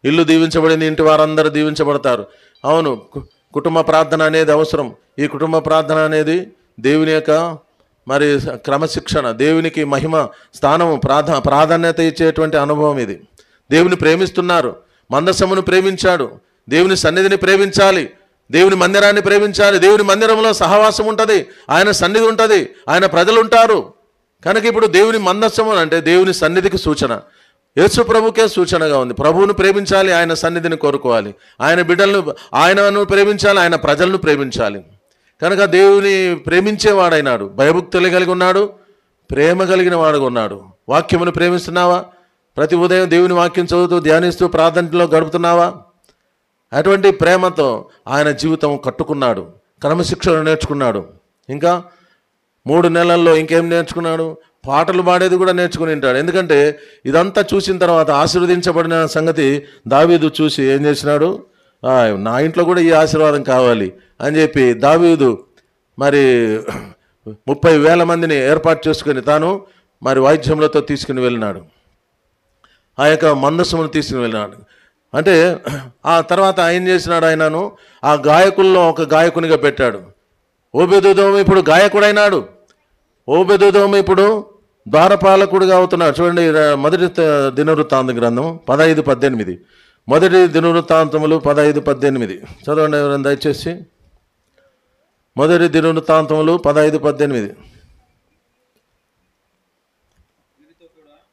Speaker 2: ఇల్లు దీవించబడింది, ఇంటి వారందరూ దీవించబడతారు. అవును, కుటుంబ ప్రార్థన అనేది అవసరం. ఈ కుటుంబ ప్రార్థన అనేది దేవుని యొక్క మరి క్రమశిక్షణ, దేవునికి మహిమ స్థానము, ప్రాధాన్యత ఇచ్చేటువంటి అనుభవం ఇది. దేవుని ప్రేమిస్తున్నారు, మందసమును ప్రేమించాడు, దేవుని సన్నిధిని ప్రేమించాలి, దేవుని మందిరాన్ని ప్రేమించాలి. దేవుని మందిరంలో సహవాసం ఉంటుంది, ఆయన సన్నిధి ఉంటుంది, ఆయన ప్రజలు ఉంటారు. కనుక ఇప్పుడు దేవుని మందసము అంటే దేవుని సన్నిధికి సూచన, యేసు ప్రభుకే సూచనగా ఉంది. ప్రభువును ప్రేమించాలి, ఆయన సన్నిధిని కోరుకోవాలి, ఆయన బిడ్డలను ఆయనను ప్రేమించాలి, ఆయన ప్రజలను ప్రేమించాలి. కనుక దేవుని ప్రేమించేవాడైనాడు, భయభక్తులు కలిగి ఉన్నాడు, ప్రేమ కలిగిన వాడుగా ఉన్నాడు. వాక్యమును ప్రేమిస్తున్నావా? ప్రతి ఉదయం దేవుని వాక్యం చదువుతూ ధ్యానిస్తూ ప్రార్థనలో గడుపుతున్నావా? అటువంటి ప్రేమతో ఆయన జీవితం కట్టుకున్నాడు, క్రమశిక్షణ నేర్చుకున్నాడు. ఇంకా 3 నెలల్లో ఇంకేం నేర్చుకున్నాడు? పాటలు పాడేది కూడా నేర్చుకుని ఉంటాడు. ఎందుకంటే ఇదంతా చూసిన తర్వాత ఆశీర్వదించబడిన సంగతి దావీదు చూసి ఏం చేసినాడు? నా ఇంట్లో కూడా ఈ ఆశీర్వాదం కావాలి అని చెప్పి దావీదు మరి 30,000 మందిని ఏర్పాటు చేసుకుని తాను మరి వాయిద్యములతో తీసుకుని వెళ్ళినాడు, ఆ యొక్క మందసమును తీసుకుని వెళ్ళినాడు. అంటే ఆ తర్వాత ఆయన చేసినాడు, ఆయనను ఆ గాయకుల్లో ఒక గాయకునిగా పెట్టాడు. ఓబేదెదోము ఇప్పుడు గాయకుడైనాడు, ఓబేదెదోము ఇప్పుడు ద్వారపాలకుడిగా అవుతున్నాడు. చూడండి, మొదటి దినవృత్తాంత గ్రంథం 15:18, మొదటి దినవృత్తాంతములు 15:18 చదవండి ఎవరైనా దయచేసి. మొదటి దినవృత్తాంతములు 15:18.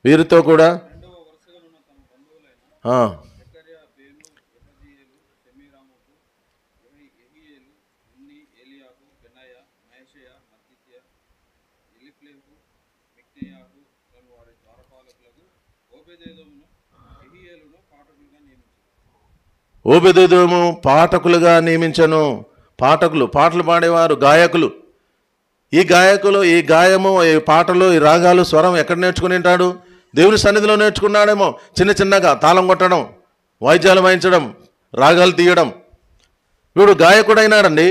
Speaker 2: వీరితో కూడా ఓబెదెదోము పాఠకులుగా నియమించను. పాఠకులు, పాటలు పాడేవారు, గాయకులు. ఈ గాయకులు, ఈ గాయము, ఈ పాటలు, ఈ రాగాలు, స్వరం ఎక్కడ నేర్చుకుని ఉంటాడు? దేవుని సన్నిధిలో నేర్చుకున్నాడేమో. చిన్న చిన్నగా తాళం కొట్టడం, వాయిద్యాలు వాయించడం, రాగాలు తీయడం. వీడు గాయకుడైనాడండి.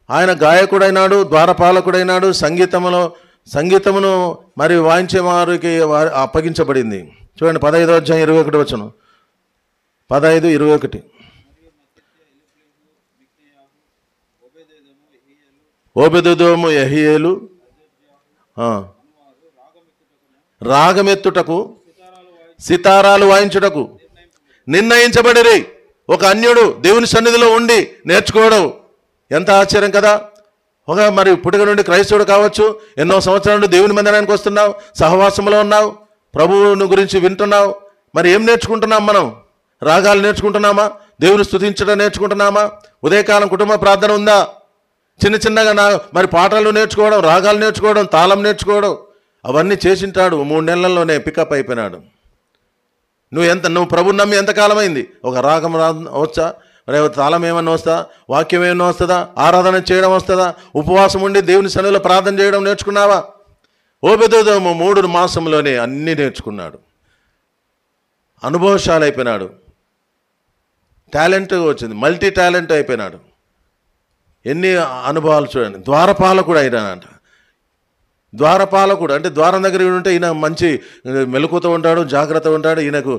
Speaker 2: ఆయన గాయకుడైనాడు, ద్వారపాలకుడైనాడు. సంగీతమును మరి వాయించే వారికి అప్పగించబడింది. చూడండి 15వ అధ్యాయం 21 వచనం, 15:21. ఓబెదెదోము యెహీయేలు రాగమెత్తుటకు సితారాలు వాయించుటకు నిర్ణయించబడిరి. ఒక అన్యుడు దేవుని సన్నిధిలో ఉండి నేర్చుకోవడం ఎంత ఆశ్చర్యం కదా. ఒక మరి పుట్టుక నుండి క్రైస్తవుడు కావచ్చు, ఎన్నో సంవత్సరాల నుండి దేవుని మందిరానికి వస్తున్నావు, సహవాసంలో ఉన్నావు, ప్రభువుని గురించి వింటున్నావు. మరి ఏం నేర్చుకుంటున్నాం మనం? రాగాలు నేర్చుకుంటున్నామా? దేవుని స్తుతించడం నేర్చుకుంటున్నామా? ఉదయకాలం కుటుంబ ప్రార్థన ఉందా? చిన్న చిన్నగా మరి పాటలు నేర్చుకోవడం, రాగాలు నేర్చుకోవడం, తాళం నేర్చుకోవడం, అవన్నీ చేసింటాడు. 3 నెలల్లోనే పికప్ అయిపోయినాడు. నువ్వు ప్రభుని నమ్మి ఎంతకాలం అయింది? ఒక రాగం వచ్చా? తాళం ఏమన్నా వస్తా? వాక్యం ఏమన్నా వస్తుందా? ఆరాధన చేయడం వస్తుందా? ఉపవాసం ఉండి దేవుని సన్నిధిలో ప్రార్థన చేయడం నేర్చుకున్నావా? ఓబెదెదోము 3 మాసంలోనే అన్నీ నేర్చుకున్నాడు, అనుభవశాలి అయిపోయినాడు, టాలెంట్ వచ్చింది, మల్టీ టాలెంట్ అయిపోయినాడు. ఎన్ని అనుభవాలు చూడండి. ద్వారపాలకుడు అయినాడంట. ద్వారపాలకుడు అంటే ద్వారం దగ్గర ఉంటే ఈయన మంచి మెలకుతో ఉంటాడు, జాగ్రత్త ఉంటాడు. ఈయనకు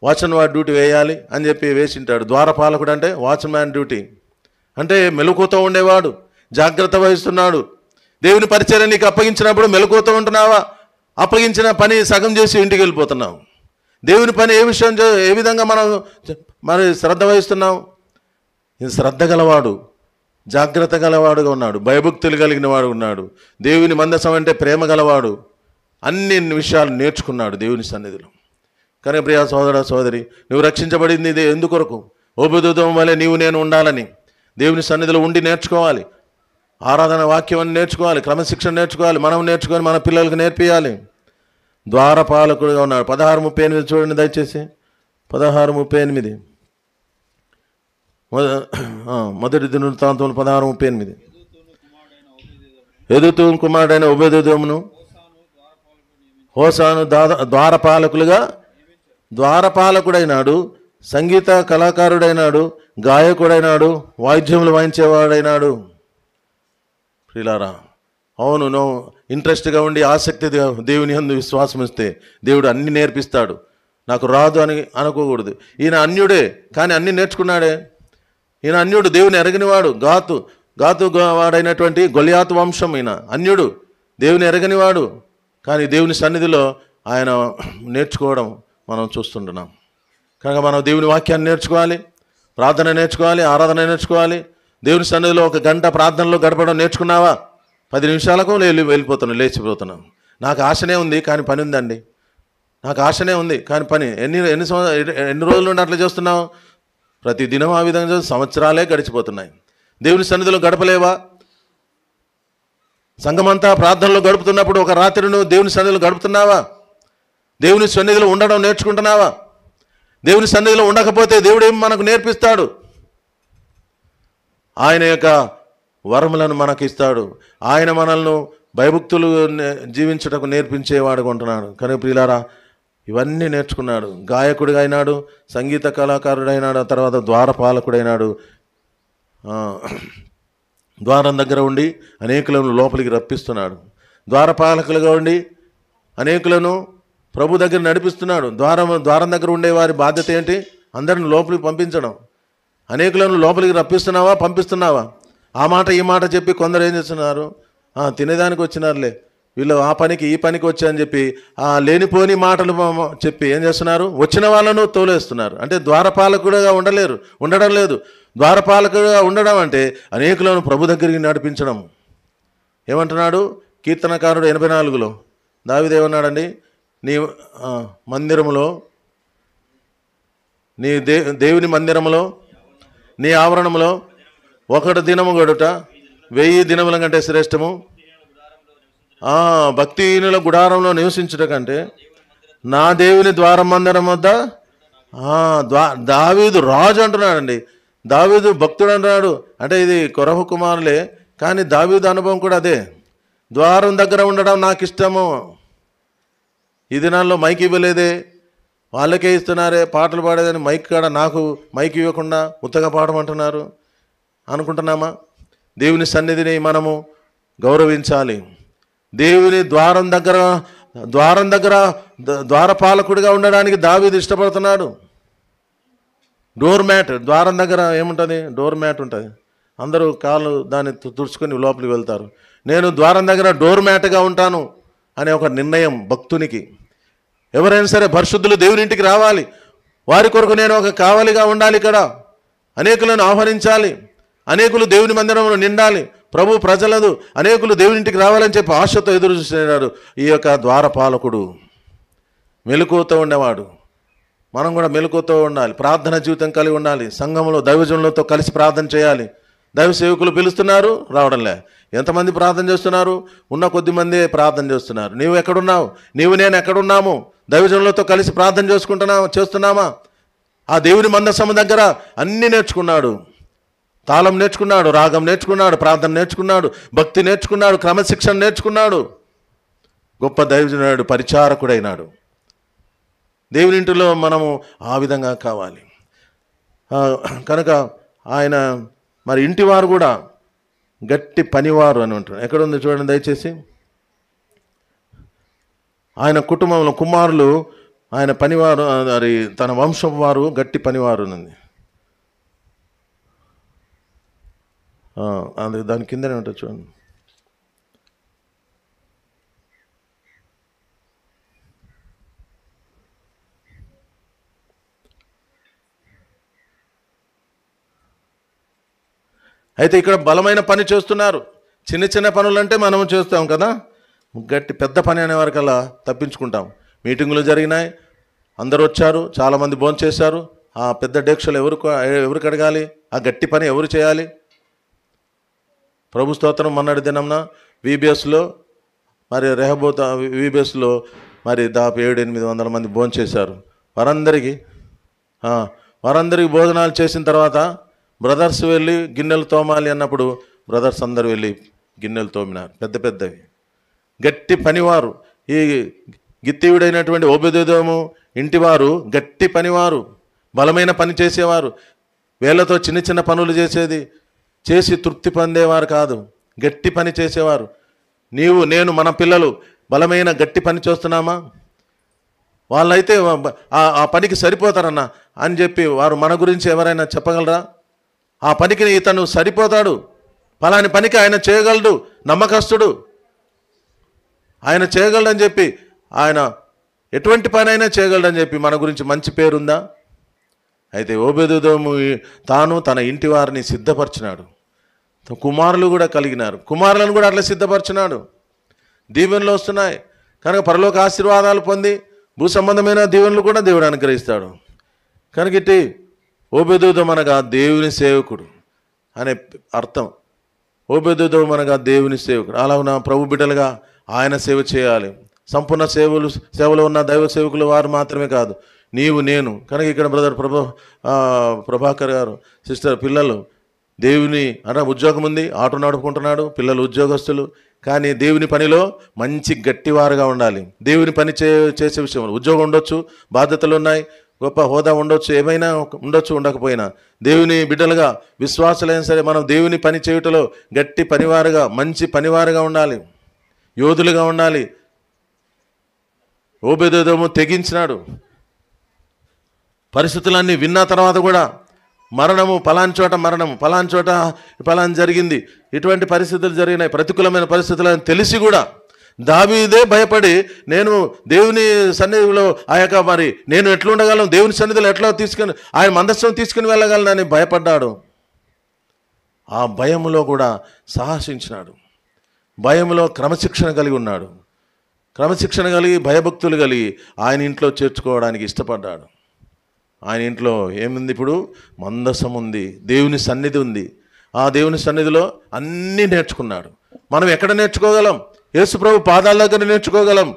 Speaker 2: వాచ్మెన్ వార్డ్ డ్యూటీ వేయాలి అని చెప్పి వేసింటాడు. ద్వారపాలకుడు అంటే వాచ్మ్యాన్ డ్యూటీ అంటే మెలకుతో ఉండేవాడు, జాగ్రత్త వహిస్తున్నాడు. దేవుని పరిచర్య నీకు అప్పగించినప్పుడు మెలకుతో ఉంటున్నావా? అప్పగించిన పని సగం చేసి ఇంటికి వెళ్ళిపోతున్నావు. దేవుని పని ఏ విధంగా మనం మరి శ్రద్ధ వహిస్తున్నాం? శ్రద్ధ గలవాడు, జాగ్రత్త గలవాడుగా ఉన్నాడు, భయభక్తులు కలిగిన వాడు ఉన్నాడు. దేవుని మందసం అంటే ప్రేమ గలవాడు. అన్ని విషయాలు నేర్చుకున్నాడు దేవుని సన్నిధిలో. కానీ ప్రియా సోదర సోదరి, నువ్వు రక్షించబడింది ఇది ఎందుకొరకు? ఓబెదెదోము వలె నీవు నేను ఉండాలని దేవుని సన్నిధిలో ఉండి నేర్చుకోవాలి. ఆరాధన వాక్యం నేర్చుకోవాలి, క్రమశిక్షణ నేర్చుకోవాలి, మనం నేర్చుకొని మన పిల్లలకు నేర్పియాలి. ద్వారపాలకుడుగా ఉన్నాడు. 16:38 చూడండి దయచేసి. 16:38 మొదటి దినవృత్తాంతములు 16:38. యెదుతూను కుమారుడైన ఓబెదెదోమును హోసాను ద్వారపాలకుడైనాడు, సంగీత కళాకారుడైనాడు, గాయకుడైనాడు, వాయిద్యములు వాయించేవాడైనాడు. ప్రియులారా, అవును, నువ్వు ఇంట్రెస్ట్గా ఉండి ఆసక్తిగా దేవుని యందు విశ్వాసం ఇస్తే దేవుడు అన్ని నేర్పిస్తాడు. నాకు రాదు అని అనుకోకూడదు. ఈయన అన్యుడే కానీ అన్ని నేర్చుకున్నాడే. ఈయన అన్యుడు, దేవుని ఎరగనివాడు. గాతు వాడైనటువంటి గొలియాతు వంశం ఈయన అన్యుడు, దేవుని ఎరగనివాడు. కానీ దేవుని సన్నిధిలో ఆయన నేర్చుకోవడం మనం చూస్తుంటున్నాం. కనుక మనం దేవుని వాక్యాన్ని నేర్చుకోవాలి, ప్రార్థన నేర్చుకోవాలి, ఆరాధన నేర్చుకోవాలి. దేవుని సన్నిధిలో 1 గంట ప్రార్థనలో గడపడం నేర్చుకున్నావా? 10 నిమిషాలకు లేచిపోతున్నాం. నాకు ఆశనే ఉంది కానీ పని ఉందండి, నాకు ఆశనే ఉంది కానీ పని. ఎన్ని రోజుల నుండి అట్లా చేస్తున్నావు? ప్రతి దినం ఆ విధంగా సంవత్సరాలే గడిచిపోతున్నాయి. దేవుని సన్నిధిలో గడపలేవా? సంఘమంతా ప్రార్థనలో గడుపుతున్నప్పుడు ఒక రాత్రి నువ్వు దేవుని సన్నిధిలో గడుపుతున్నావా? దేవుని సన్నిధిలో ఉండడం నేర్చుకుంటున్నావా? దేవుని సన్నిధిలో ఉండకపోతే దేవుడు ఏం మనకు నేర్పిస్తాడు? ఆయన యొక్క వరములను మనకి ఇస్తాడు. ఆయన మనల్ని భయభక్తులు జీవించుటకు నేర్పించేవాడుగా ఉంటున్నాడు. కనుక ప్రియులారా, ఇవన్నీ నేర్చుకున్నాడు. గాయకుడిగా అయినాడు, సంగీత కళాకారుడైనాడు, ఆ తర్వాత ద్వారపాలకుడైనాడు. ద్వారం దగ్గర ఉండి అనేకులను లోపలికి రప్పిస్తున్నాడు. ద్వారపాలకులుగా ఉండి అనేకులను ప్రభు దగ్గర నడిపిస్తున్నాడు. ద్వారం దగ్గర ఉండే వారి బాధ్యత ఏంటి? అందరిని లోపలికి పంపించడం. అనేకులను లోపలికి రప్పిస్తున్నావా, పంపిస్తున్నావా? ఆ మాట ఈ మాట చెప్పి కొందరు ఏం చేస్తున్నారు? తినేదానికి వచ్చినారులే వీళ్ళు, ఆ పనికి ఈ పనికి వచ్చాయని చెప్పి లేనిపోని మాటలు చెప్పి ఏం చేస్తున్నారు? వచ్చిన వాళ్ళను తోలేస్తున్నారు. అంటే ద్వారపాలకుడుగా ఉండడం లేదు. ద్వారపాలకుడుగా ఉండడం అంటే అనేకులను ప్రభు దగ్గరికి నడిపించడం. ఏమంటున్నాడు కీర్తనకారుడు 84లో? దావీదు ఏమన్నాడండి? నీ మందిరములో, నీ దేవుని మందిరములో, నీ ఆవరణములో 1 దినము గడుట 1000 దినముల కంటే శ్రేష్టము. భక్తిహీనుల గుడారంలో నివసించుట కంటే నా దేవుని ద్వారం మందిరం వద్ద. దావీదు రాజు అంటున్నాడండి, దావీదు భక్తుడు అంటున్నాడు. అంటే ఇది కొరహు కుమారులే, కానీ దావీదు అనుభవం కూడా అదే. ద్వారం దగ్గర ఉండడం నాకు ఇష్టము. ఈ దినాల్లో మైక్ ఇవ్వలేదే, వాళ్ళకే ఇస్తున్నారే పాటలు పాడేదని. మైక్ కాడ నాకు మైక్ ఇవ్వకుండా ఉత్తగా పాడమంటున్నారు అనుకుంటున్నామా? దేవుని సన్నిధిని మనము గౌరవించాలి. దేవుని ద్వారం దగ్గర ద్వారపాలకుడిగా ఉండడానికి దావీదు ఇష్టపడుతున్నాడు. డోర్ మ్యాట్, ద్వారం దగ్గర ఏముంటుంది? డోర్ మ్యాట్ ఉంటుంది. అందరూ కాళ్ళు దాన్ని తుడుచుకొని లోపలికి వెళ్తారు. నేను ద్వారం దగ్గర డోర్ మ్యాట్గా ఉంటాను అనే ఒక నిర్ణయం భక్తునికి. ఎవరైనా సరే పరిశుద్ధులు దేవుని ఇంటికి రావాలి, వారి కొరకు నేను ఒక కావలిగా ఉండాలి. ఇక్కడ అనేకులను ఆహ్వానించాలి, అనేకులు దేవుని మందిరంలో నిండాలి. ప్రభు ప్రజలదు అనేకులు దేవుని ఇంటికి రావాలని చెప్పి ఆశతో ఎదురు చూస్తున్నాడు ఈ యొక్క ద్వారపాలకుడు. మెలకువతో ఉండేవాడు. మనం కూడా మెలకువతో ఉండాలి, ప్రార్థన జీవితం కలిగి ఉండాలి. సంఘంలో దైవజనులతో కలిసి ప్రార్థన చేయాలి. దైవ సేవకులు పిలుస్తున్నారు, రావడంలే. ఎంతమంది ప్రార్థన చేస్తున్నారు? ఉన్న కొద్ది మంది ప్రార్థన చేస్తున్నారు. నీవు ఎక్కడున్నావు? నేను ఎక్కడున్నాము? దైవజనులతో కలిసి ప్రార్థన చేస్తున్నామా? ఆ దేవుని మందసం దగ్గర అన్నీ నేర్చుకున్నాడు. తాళం నేర్చుకున్నాడు, రాగం నేర్చుకున్నాడు, ప్రార్థన నేర్చుకున్నాడు, భక్తి నేర్చుకున్నాడు, క్రమశిక్షణ నేర్చుకున్నాడు. గొప్ప దైవజనుడు, పరిచారకుడైనాడు. దేవుని ఇంటిలో మనము ఆ విధంగా కావాలి. కనుక ఆయన మరి ఇంటివారు కూడా గట్టి పనివారు అని ఉంటారు. ఎక్కడుంది చూడండి దయచేసి. ఆయన కుటుంబంలో కుమారులు ఆయన పనివారు, మరి తన వంశం వారు గట్టి పనివారు ఉంది. అది దాని కిందనే ఉంటుంది చూడండి. అయితే ఇక్కడ బలమైన పని చేస్తున్నారు. చిన్న చిన్న పనులు అంటే మనం చేస్తాం కదా, గట్టి పెద్ద పని అనే వరకల్లా తప్పించుకుంటాం. మీటింగులు జరిగినాయి, అందరూ వచ్చారు, చాలామంది భోజనం చేశారు. ఆ పెద్ద డేక్షలు ఎవరికి అడగాలి? ఆ గట్టి పని ఎవరు చేయాలి? ప్రభు స్తోత్రం. మొన్నటి దినంన VBSలో మరి రెహబోత్ VBSలో మరి దాదాపు 700-800 మంది భోజనం చేశారు. వారందరికీ భోజనాలు చేసిన తర్వాత బ్రదర్స్ వెళ్ళి గిన్నెలు తోమాలి అన్నప్పుడు బ్రదర్స్ అందరూ వెళ్ళి గిన్నెలు తోమినారు, పెద్ద పెద్దవి. గట్టి పనివారు. ఈ గిత్తీయుడైనటువంటి ఓబెదెదోము ఇంటివారు గట్టి పనివారు, బలమైన పని చేసేవారు. వేళ్లతో చిన్న చిన్న పనులు చేసి తృప్తి పొందేవారు కాదు, గట్టి పని చేసేవారు. నేను మన పిల్లలు బలమైన గట్టి పని చేస్తున్నామా? వాళ్ళైతే ఆ పనికి సరిపోతారన్నా అని చెప్పి వారు మన గురించి ఎవరైనా చెప్పగలరా? ఆ పనికి ఇతను సరిపోతాడు, ఫలాని పనికి ఆయన చేయగలడు, నమ్మకస్తుడు, ఆయన చేయగలడని చెప్పి, ఆయన ఎటువంటి పని అయినా చేయగలడని చెప్పి మన గురించి మంచి పేరుందా? అయితే ఓబేదెదోము తాను తన ఇంటి వారిని సిద్ధపరిచినాడు. కుమారులు కూడా కలిగినారు, కుమారులను కూడా అట్లా సిద్ధపరిచినాడు. దీవెనలు వస్తున్నాయి కనుక పరలోక ఆశీర్వాదాలు పొంది భూ సంబంధమైన దీవెనలు కూడా దేవుడు అనుగ్రహిస్తాడు. కనుక ఇట్టి ఓబేదెదోము అనగా దేవుని సేవకుడు అనే అర్థం. ఓబేదెదోము అనగా దేవుని సేవకుడు. అలాగున ప్రభు బిడ్డలుగా ఆయన సేవ చేయాలి. సంపూర్ణ సేవలో ఉన్న దైవ సేవకులు వారు మాత్రమే కాదు, నీవు నేను. కనుక ఇక్కడ బ్రదర్ ప్రభాకర్ గారు, సిస్టర్, పిల్లలు దేవుని ఉద్యోగం ఉంది, ఆటో నడుపుకుంటున్నాడు, పిల్లలు ఉద్యోగస్తులు. కానీ దేవుని పనిలో మంచి గట్టివారుగా ఉండాలి. దేవుని పని చేసే విషయంలో ఉద్యోగం ఉండొచ్చు, బాధ్యతలు ఉన్నాయి, గొప్ప హోదా ఉండొచ్చు, ఏమైనా ఉండొచ్చు, ఉండకపోయినా దేవుని బిడ్డలుగా విశ్వాసులైనా సరే మనం దేవుని పని చేయుటలో గట్టి పనివారుగా, మంచి పనివారుగా ఉండాలి, యోధులుగా ఉండాలి. ఓబేదెదోము తెగించినాడు. పరిస్థితులన్నీ విన్న తర్వాత కూడా మరణము, పలాని చోట మరణము, పలాని చోట పలాని జరిగింది, ఇటువంటి పరిస్థితులు జరిగినాయి, ప్రతికూలమైన పరిస్థితులను తెలిసి కూడా దావీదే భయపడి నేను దేవుని సన్నిధిలో మరి నేను ఎట్లుండగలను, దేవుని సన్నిధిలో ఎట్లా తీసుకుని ఆయన మందస్సం తీసుకుని వెళ్ళగలనని భయపడ్డాడు. ఆ భయములో కూడా సాహసించినాడు. భయములో క్రమశిక్షణ కలిగి ఉన్నాడు. క్రమశిక్షణ కలిగి భయభక్తులు కలిగి ఆయన ఇంట్లో చేర్చుకోవడానికి ఇష్టపడ్డాడు. ఆయన ఇంట్లో ఏముంది? ఇప్పుడు మందసం ఉంది, దేవుని సన్నిధి ఉంది. ఆ దేవుని సన్నిధిలో అన్నీ నేర్చుకున్నాడు. మనం ఎక్కడ నేర్చుకోగలం? యేసు ప్రభు పాదాల దగ్గర నేర్చుకోగలం.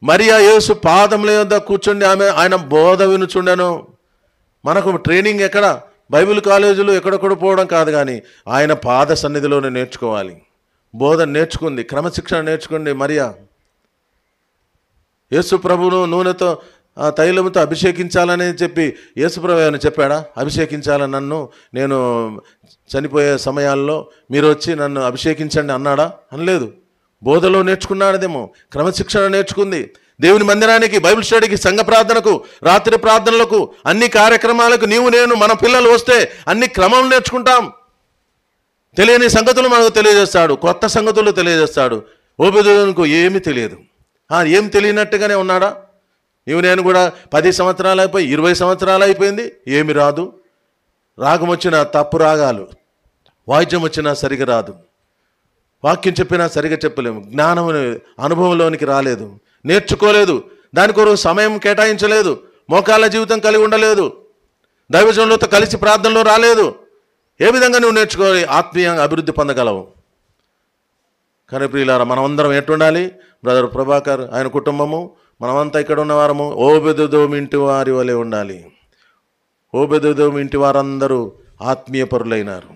Speaker 2: మరియా యేసు పాదముల యొద్ద కూర్చుండి ఆయన బోధ వినుచుండెను. మనకు ట్రైనింగ్ ఎక్కడ? బైబిల్ కాలేజీలు ఎక్కడెక్కడ పోవడం కాదు, కానీ ఆయన పాద సన్నిధిలోనే నేర్చుకోవాలి. బోధ నేర్చుకుంది, క్రమశిక్షణ నేర్చుకుంది మరియా. యేసు ప్రభువును నూనెతో తైలముతో అభిషేకించాలని చెప్పి యేసుప్రభు ఏమైనా చెప్పాడా? అభిషేకించాలని నన్ను, నేను చనిపోయే సమయాల్లో మీరు వచ్చి నన్ను అభిషేకించండి అన్నాడా? అనలేదు. బోధలో నేర్చుకున్నాడేమో, క్రమశిక్షణ నేర్చుకుంది. దేవుని మందిరానికి, బైబిల్ స్టడీకి, సంఘ ప్రార్థనకు, రాత్రి ప్రార్థనలకు, అన్ని కార్యక్రమాలకు నీవు నేను మన పిల్లలు వస్తే అన్ని క్రమం నేర్చుకుంటాం. తెలియని సంగతులు మనకు తెలియజేస్తాడు, కొత్త సంగతులు తెలియజేస్తాడు. ఓబేదెదోముకు ఏమీ తెలియదు. ఏం తెలియనట్టుగానే ఉన్నాడా? నీవు నేను కూడా 10 సంవత్సరాలు అయిపోయి 20 సంవత్సరాలు అయిపోయింది, ఏమి రాదు. రాగం వచ్చినా తప్పు రాగాలు, వాయిద్యం వచ్చినా సరిగా రాదు, వాక్యం చెప్పినా సరిగా చెప్పలేము, జ్ఞానం అనుభవంలోనికి రాలేదు, నేర్చుకోలేదు, దాని కొరకు సమయం కేటాయించలేదు, మోకాళ్ళ జీవితం కలిగి ఉండలేదు, దైవజనులతో కలిసి ప్రార్థనలో రాలేదు. ఏ విధంగా నువ్వు నేర్చుకోవాలి, ఆత్మీయంగా అభివృద్ధి పొందగలవు? కానీ ప్రియులారా, మనమందరం ఎట్టుండాలి? బ్రదర్ ప్రభాకర్, ఆయన కుటుంబము, మనమంతా ఇక్కడ ఉన్నవారము ఓబేదెదోము ఇంటి వారి వలె ఉండాలి. ఓబేదెదోము ఇంటి వారందరూ ఆత్మీయ పరులైనారు.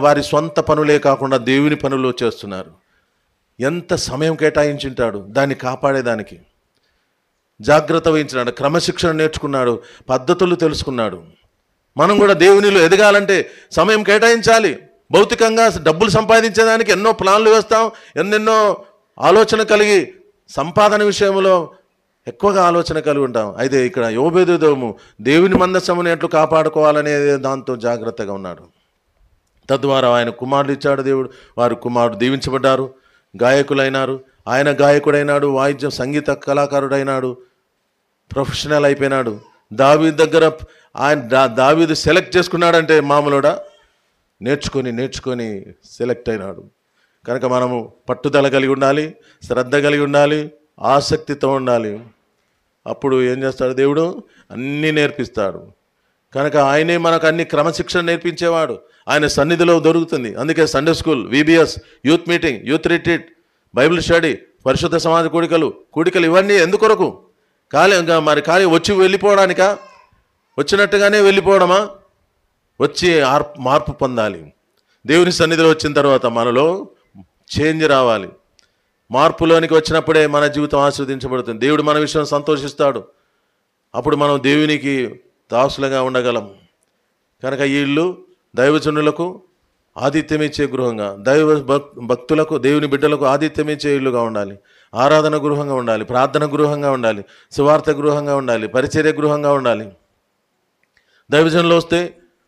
Speaker 2: వారి సొంత పనులే కాకుండా దేవుని పనులు చేస్తున్నారు. ఎంత సమయం కేటాయించుంటాడు దాన్ని కాపాడేదానికి. జాగ్రత్త వహించినాడు, క్రమశిక్షణ నేర్చుకున్నాడు, పద్ధతులు తెలుసుకున్నాడు. మనం కూడా దేవునిలో ఎదగాలంటే సమయం కేటాయించాలి. భౌతికంగా డబ్బులు సంపాదించేదానికి ఎన్నో ప్లాన్లు వేస్తాం, ఎన్నెన్నో ఆలోచన కలిగి సంపాదన విషయంలో ఎక్కువగా ఆలోచన కలిగి ఉంటాం. అయితే ఇక్కడ ఓబేదెదోము దేవుని మందసమును ఎట్లు కాపాడుకోవాలనే దాంతో జాగ్రత్తగా ఉన్నాడు. తద్వారా ఆయన కుమారుడు ఇచ్చాడు దేవుడు. వారు కుమారుడు దీవించబడ్డారు, గాయకులైనారు. ఆయన గాయకుడైనాడు, వాయిద్యం సంగీత కళాకారుడైనాడు, ప్రొఫెషనల్ అయిపోయినాడు. దావీదు దగ్గర దావీదు సెలెక్ట్ చేసుకున్నాడంటే మామూలుడా? నేర్చుకొని సెలెక్ట్ అయినాడు. కనుక మనము పట్టుదల కలిగి ఉండాలి, శ్రద్ధ కలిగి ఉండాలి, ఆసక్తితో ఉండాలి. అప్పుడు ఏం చేస్తాడు దేవుడు? అన్నీ నేర్పిస్తాడు. కనుక ఆయనే మనకు అన్ని క్రమశిక్షణ నేర్పించేవాడు. ఆయన సన్నిధిలో దొరుకుతుంది. అందుకే Sunday school, VBS, youth meeting, youth retreat, Bible study, పరిశుద్ధ సమాజ కూడికలు ఇవన్నీ ఎందుకొరకు? ఖాళీ వచ్చి వెళ్ళిపోవడానికా? వచ్చినట్టుగానే వెళ్ళిపోవడమా? వచ్చి మార్పు పొందాలి. దేవుని సన్నిధిలో వచ్చిన తర్వాత మనలో చేంజ్ రావాలి. మార్పులోనికి వచ్చినప్పుడే మన జీవితం ఆస్వాదించబడుతుంది. దేవుడు మన విషయం సంతోషిస్తాడు. అప్పుడు మనం దేవునికి దాసులుగా ఉండగలం. కనుక ఈ ఇల్లు దైవజనులకు ఆతిథ్యమిచ్చే గృహంగా, దైవ భక్తులకు, దేవుని బిడ్డలకు ఆతిథ్యమిచ్చే ఇల్లుగా ఉండాలి. ఆరాధన గృహంగా ఉండాలి, ప్రార్థన గృహంగా ఉండాలి, సువార్త గృహంగా ఉండాలి, పరిచర్య గృహంగా ఉండాలి. దైవజనులు వస్తే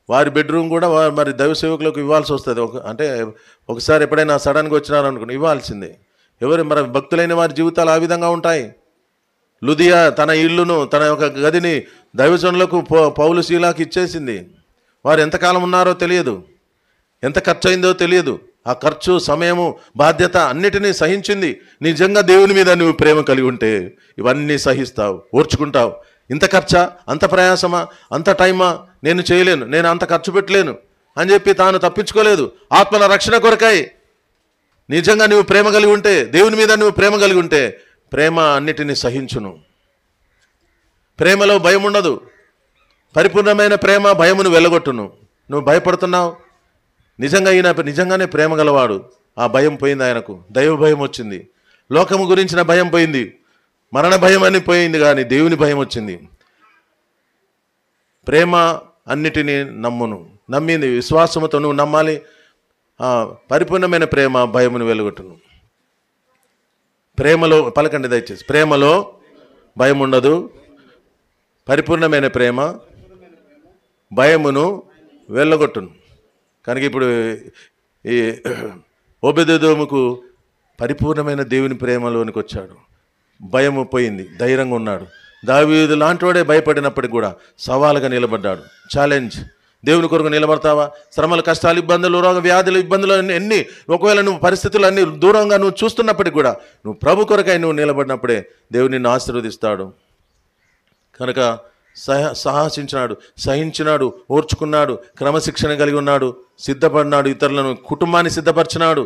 Speaker 2: వారి బెడ్రూమ్ కూడా మరి దైవ సేవకులకు ఇవ్వాల్సి వస్తుంది. అంటే ఒకసారి ఎప్పుడైనా సడన్గా వచ్చినారనుకుని ఇవ్వాల్సిందే. మరి భక్తులైన వారి జీవితాలు ఆ విధంగా ఉంటాయి. లుదియా తన ఇల్లును, తన యొక్క గదిని దైవజనులకు పౌలు శీలాకి ఇచ్చేసింది. వారు ఎంతకాలం ఉన్నారో తెలియదు, ఎంత ఖర్చు అయిందో తెలియదు. ఆ ఖర్చు, సమయము, బాధ్యత అన్నిటినీ సహించింది. నిజంగా దేవుని మీద నువ్వు ప్రేమ కలిగి ఉంటే ఇవన్నీ సహిస్తావు, ఓర్చుకుంటావు. ఇంత ఖర్చా, అంత ప్రయాసమా, అంత టైమా, నేను చేయలేను, నేను అంత ఖర్చు పెట్టలేను అని చెప్పి తాను తప్పించుకోలేదు. ఆత్మల రక్షణ కొరకై నిజంగా నువ్వు ప్రేమ కలిగి ఉంటే, దేవుని మీద నువ్వు ప్రేమ కలిగి ఉంటే ప్రేమ అన్నిటినీ సహించును. ప్రేమలో భయం ఉండదు. పరిపూర్ణమైన ప్రేమ భయమును వెళ్ళగొట్టును. నువ్వు భయపడుతున్నావు, నిజంగానే ప్రేమ గలవాడు. ఆ భయం పోయింది ఆయనకు, దైవ భయం వచ్చింది. లోకము గురించిన భయం పోయింది, మరణ భయం అని పోయింది, కానీ దేవుని భయం వచ్చింది. ప్రేమ అన్నిటినీ నమ్మును. నమ్మింది విశ్వాసముతో నువ్వు నమ్మాలి. పరిపూర్ణమైన ప్రేమ భయమును వెలుగొట్టును. ప్రేమలో పలకండి దయచేసి, ప్రేమలో భయం ఉండదు. పరిపూర్ణమైన ప్రేమ భయమును వెళ్ళగొట్టును. కనుక ఇప్పుడు ఈ ఓబెదెదోముకు పరిపూర్ణమైన దేవుని ప్రేమలోనికి వచ్చాడు. భయము పోయింది, ధైర్యంగా ఉన్నాడు. దావీదు లాంటివాడే భయపడినప్పటికి కూడా సవాలుగా నిలబడ్డాడు. ఛాలెంజ్. దేవుని కొరకు నిలబడతావా? శ్రమలు, కష్టాలు, ఇబ్బందులు, రోగ వ్యాధులు, ఇబ్బందులు ఎన్ని, ఒకవేళ నువ్వు పరిస్థితులు అన్ని దూరంగా నువ్వు చూస్తున్నప్పటికి కూడా నువ్వు ప్రభు కొరకై నువ్వు నిలబడినప్పుడే దేవుడు నిన్ను ఆశీర్వదిస్తాడు. కనుక సాహసించినాడు, సహించినాడు, ఓర్చుకున్నాడు, క్రమశిక్షణ కలిగి ఉన్నాడు, సిద్ధపడినాడు, ఇతరులను, కుటుంబాన్ని సిద్ధపరిచినాడు.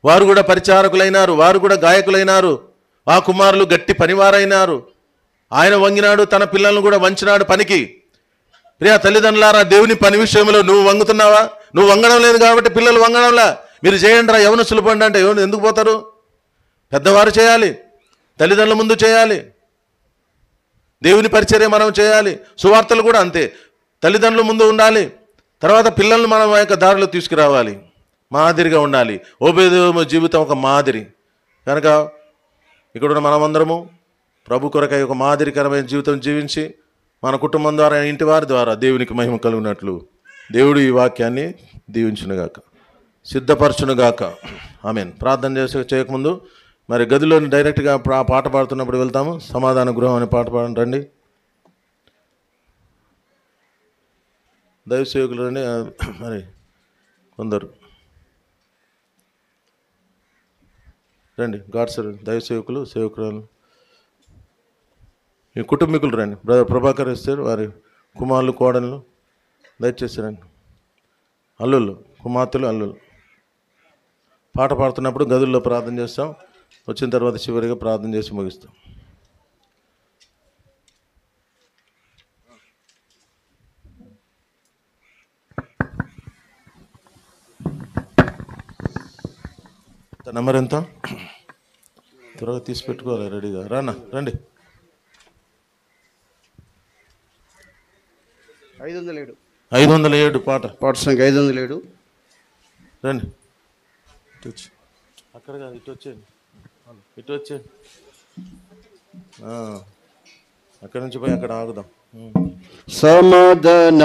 Speaker 2: వారు కూడా పరిచారకులైనారు, వారు కూడా గాయకులైనారు. ఆ కుమారులు గట్టి పనివారైనారు. ఆయన వంగినాడు, తన పిల్లలను కూడా వంచినాడు పనికి. ప్రియా తల్లిదండ్రులారా, దేవుని పని విషయంలో నువ్వు వంగుతున్నావా? నువ్వు వంగడం లేదు కాబట్టి పిల్లలు వంగడంలా. మీరు చేయండి రా, ఎవరు సులభండి అంటే ఎవరు ఎందుకు పోతారు? పెద్దవారు చేయాలి, తల్లిదండ్రుల ముందు చేయాలి, దేవుని పరిచర్య మనం చేయాలి. సువార్తలు కూడా అంతే, తల్లిదండ్రుల ముందు ఉండాలి, తర్వాత పిల్లల్ని మనం యొక్క దారిలో తీసుకురావాలి, మాదిరిగా ఉండాలి. ఓబేదెదోము జీవితం ఒక మాదిరి. కనుక ఇక్కడ మనమందరము ప్రభు కొరకై ఒక మాదిరికరమైన జీవితం జీవించి మన కుటుంబం ద్వారా, ఇంటి వారి ద్వారా దేవునికి మహిమ కలుగునట్లు దేవుడు ఈ వాక్యాన్ని దీవించునుగాక, సిద్ధపరచునుగాక. ఆమేన్. ప్రార్థన చేయకముందు మరి గదిలోని డైరెక్ట్గా పాట పాడుతున్నప్పుడు వెళ్తాము. సమాధాన గృహం అనే పాట పాడండి. రండి దైవ సేవకులు రండి. మరి కొందరు రండి, గాడ్స్ దైవ సేవకులు, సేవకురాలు, మీ కుటుంబీకులు రండి. బ్రదర్ ప్రభాకర్ ఇస్తారు, వారి కుమారులు, కోడళ్ళు దయచేసి రండి. అల్లుళ్ళు, కుమార్తెలు, అల్లుళ్ళు. పాట పాడుతున్నప్పుడు గదుల్లో ప్రార్థన చేస్తాం. వచ్చిన తర్వాత చివరిగా ప్రార్థన చేసి ముగిస్తాం. నెంబర్ ఎంత? త్వరగా తీసి పెట్టుకోవాలి రెడీగా. రానా రండి. 507 పాట
Speaker 3: సంఖ్య 507.
Speaker 2: రండి. అక్కడ కాదు, ఇటు వచ్చేయండి, ఇటు వచ్చేయండి. అక్కడి నుంచి పోయి అక్కడ ఆగుదాం.
Speaker 3: సమాధాన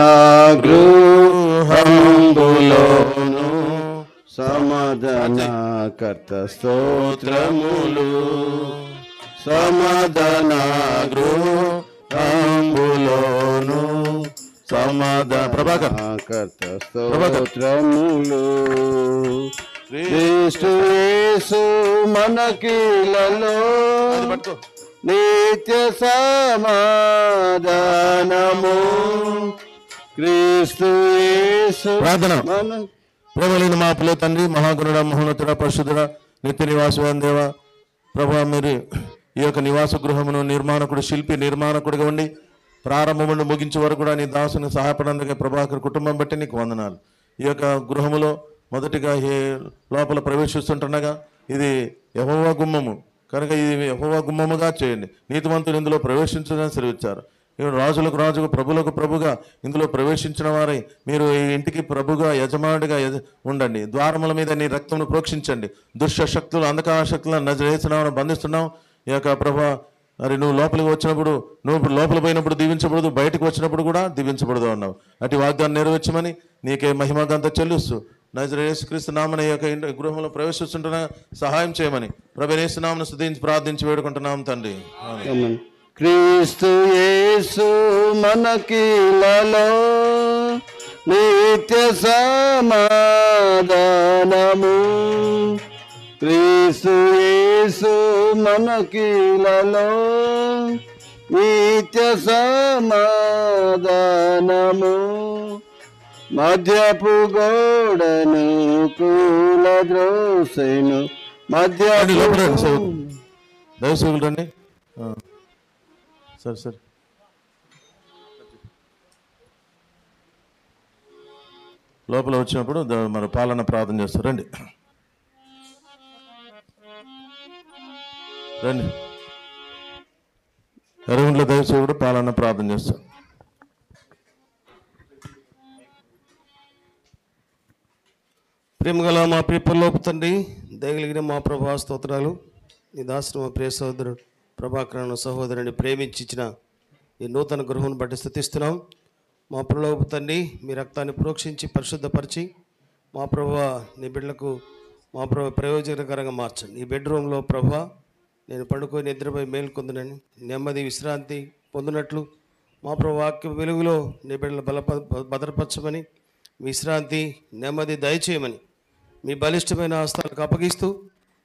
Speaker 3: గృహంబులోను సమాధాన కర్త స్తోత్రములు, సమాధాన గృహంబులోను సమాధాన ప్రభాకర్ కర్త స్తోత్రములు. క్రీస్తు యేసు మనకిలలో నిత్య సమాధానము. క్రీస్తు యేసు
Speaker 2: ప్రార్థన. ప్రేమలేని మా ప్రియ తండ్రి, మహాగుణుడ, మహోన్నతుడ, పరిశుద్ధుడ, నిత్య నివాసవాన్ దేవ ప్రభా, మీరు ఈ యొక్క నివాస గృహమును నిర్మాణకుడు, శిల్పి, నిర్మాణకుడిగా ఉండి ప్రారంభమును ముగించే వరకు కూడా నీ దాసుని సహాయపడందుకే ప్రభాకర్ కుటుంబం బట్టి నీకు వందనాలు. ఈ యొక్క గృహములో మొదటిగా లోపల ప్రవేశిస్తుంటుండగా ఇది యెహోవా గుమ్మము కనుక ఇది యెహోవా గుమ్మముగా చేయండి. నీతిమంతులు ఇందులో ప్రవేశించదని సెలవిచ్చారు. రాజులకు రాజుగా, ప్రభులకు ప్రభుగా ఇందులో ప్రవేశించిన వారై మీరు ఈ ఇంటికి ప్రభుగా, యజమానుడిగా ఉండండి. ద్వారముల మీద నీ రక్తమును ప్రోక్షించండి. దుష్ట శక్తులు, అంధకార శక్తులను నజరేస్తున్నామని బంధిస్తున్నాం. ఈ యొక్క ప్రభా మరి నువ్వు లోపలికి వచ్చినప్పుడు, నువ్వు లోపల పోయినప్పుడు దీవించబడదు, బయటకు వచ్చినప్పుడు కూడా దీవించబడదు అన్నావు. అటు వాగ్దానం నెరవేర్చమని నీకే మహిమగంతా చెల్లిస్తూ నజరేయుడైన యేసుక్రీస్తు నామమున ఈ యొక్క గృహంలో ప్రవేశిస్తుంటున్నా సహాయం చేయమని ప్రభువైన యేసు నామమున స్తుతించి ప్రార్థించి వేడుకుంటున్నాం తండ్రి.
Speaker 3: ఆమేన్. క్రీస్తు యేసు మనకిలలో నిత్య సమాధానము. క్రీస్తు యేసు మనకిలలో నిత్య సమాధానము. మధ్యపు గోడను కూలద్రోసెను. మధ్యపు
Speaker 2: దయచేసి రండి. సరే లోపల వచ్చినప్పుడు మన పాలన ప్రార్థన చేస్తారు. రండి ఎర్రగుంట్ల దయచేసి పాలన ప్రార్థన చేస్తారు.
Speaker 4: ప్రేమగల మా ప్రియపరలోపు తండ్రి, దయగలిగిన మా ప్రభా స్తోత్రాలు. నీ దాసుని మా ప్రియ సహోదరుడు ప్రభాకరణ సహోదరుని ప్రేమించి ఇచ్చిన ఈ నూతన గృహం బట్టి స్తుతిస్తున్నాం. మా పరలోపు తండ్రి, మీ రక్తాన్ని ప్రోక్షించి పరిశుద్ధపరిచి మా ప్రభా నీ బిడ్డలకు మా ప్రభు ప్రయోజనకరంగా మార్చండి. ఈ బెడ్రూమ్లో ప్రభా నేను పండుకొని నిద్రపై మేల్కొందునని నెమ్మది విశ్రాంతి పొందినట్లు మా ప్రభు వాక్య వెలుగులో నీ బిడ్డలు భద్రపరచమని, విశ్రాంతి నెమ్మది దయచేయమని మీ బలిష్టమైన హస్తాలకు అప్పగిస్తూ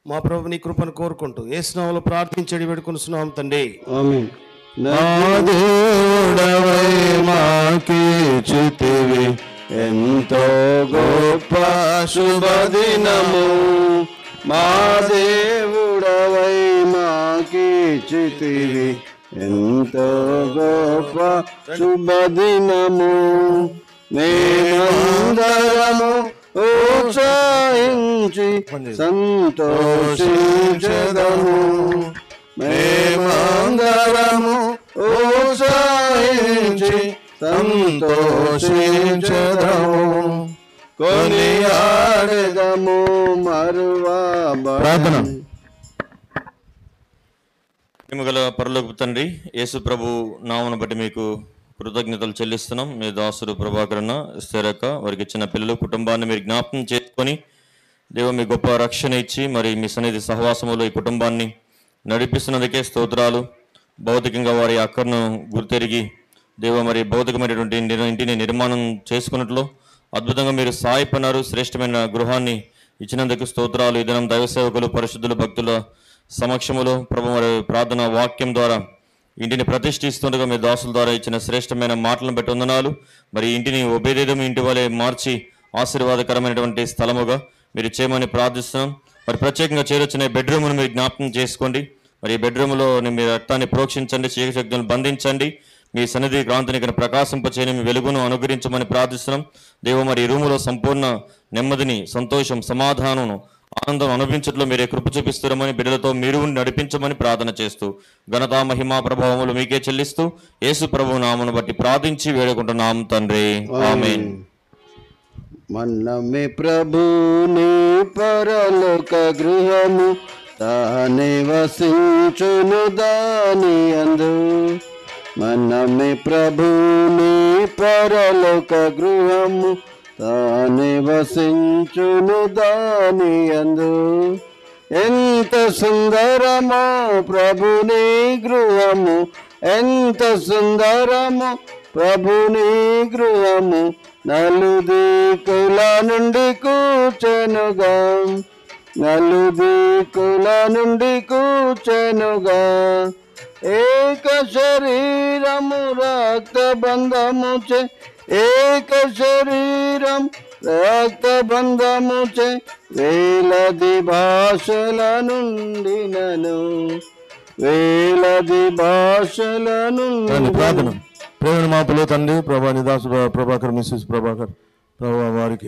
Speaker 4: మా ప్రభు నీ కృపను కోరుకుంటూ యేసు నామములో ప్రార్థించి వేడుకొనుచున్నాం తండ్రి.
Speaker 3: ఆమేన్. నా దేవుడవై మాకిచ్చితివి ఎంతో గొప్ప శుభదినము. మా దేవుడవై మాకిచ్చితివి ఎంతో గొప్ప శుభదినము. మేమందరము ఉత్సాహించి సంతోషించెదము. మేమందరము ఉత్సాహించి సంతోషించెదము. కొనియాడెదము మరువా
Speaker 2: ప్రార్థన.
Speaker 1: ప్రేమగల పరలోకపు తండ్రి, యేసు ప్రభు నామమును బట్టి మీకు కృతజ్ఞతలు చెల్లిస్తున్నాం. మీ దాసుడు ప్రభాకరణ స్థిరక వారికి ఇచ్చిన పిల్లలు కుటుంబాన్ని మీరు జ్ఞాపకం చేసుకొని దేవ మీ గొప్ప రక్షణ ఇచ్చి మరి మీ సన్నిధి సహవాసములో ఈ కుటుంబాన్ని నడిపిస్తున్నందుకే స్తోత్రాలు. భౌతికంగా వారి అక్కర్ను గుర్తెరిగి దేవ మరి భౌతికమైనటువంటి ఇంటిని నిర్మాణం చేసుకున్నట్లు అద్భుతంగా మీరు సహాయపడినారు. శ్రేష్టమైన గృహాన్ని ఇచ్చినందుకు స్తోత్రాలు. ఈ దినం దైవ సేవకులు పరిశుద్ధులు భక్తుల సమక్షములో ప్రభు మరి ప్రార్థన వాక్యం ద్వారా ఇంటిని ప్రతిష్ఠిస్తుండగా మీ దాసుల ద్వారా ఇచ్చిన శ్రేష్టమైన మాటలను బట్టి వందనాలు. మరి ఇంటిని ఒబేదేదం ఇంటి వలె మార్చి ఆశీర్వాదకరమైనటువంటి స్థలముగా మీరు చేయమని ప్రార్థిస్తున్నాం. మరి ప్రత్యేకంగా చేరొచ్చిన బెడ్రూమ్ను మీరు జ్ఞాపకం చేసుకోండి. మరి ఈ బెడ్రూమ్లో మీ రక్తాన్ని ప్రోక్షించండి, చీకటి శక్తులను బంధించండి, మీ సన్నిధి క్రాంతిని ఇక్కడ ప్రకాశింపచేయని మీ వెలుగును అనుగ్రహించమని ప్రార్థిస్తున్నాం. దేవ మరి ఈ రూములో సంపూర్ణ నెమ్మదిని, సంతోషం, సమాధానం, ఆనందం అనుభవించట్లో మీరే కృప చూపిస్తున్నామని బిడ్డలతో మీరు నడిపించమని ప్రార్థన చేస్తూ ఘనత మహిమా ప్రభావములు మీకే చెల్లిస్తూ యేసు ప్రభు నామమును బట్టి ప్రార్థించి వేడుకుంటున్నాం తండ్రి. ఆమేన్.
Speaker 3: మన్నమే ప్రభుని పరలోక గృహము తానే వసించును దాని అందు. మన్నమే ప్రభుని పరలోక గృహము తానే వసించును దాని అందు. ఎంత సుందరమో ప్రభుని గృహము, ఎంత సుందరమో ప్రభుని గృహము. నలుదిక్కుల నుండి కూర్చెనుగా, నలుదిక్కుల నుండి కూర్చెనుగా. ఏక శరీరము రక్త బంధము చే, ఏక శరీరం రక్త బంధము చే. వేలది భాషల నుండి నను, వేలది భాషల నుండి.
Speaker 2: ప్రార్థన. ప్రేమ మాపులో తండ్రి ప్రభా నిదాసు ప్రభాకర్ మిస్సెస్ ప్రభాకర్ ప్రభా వారికి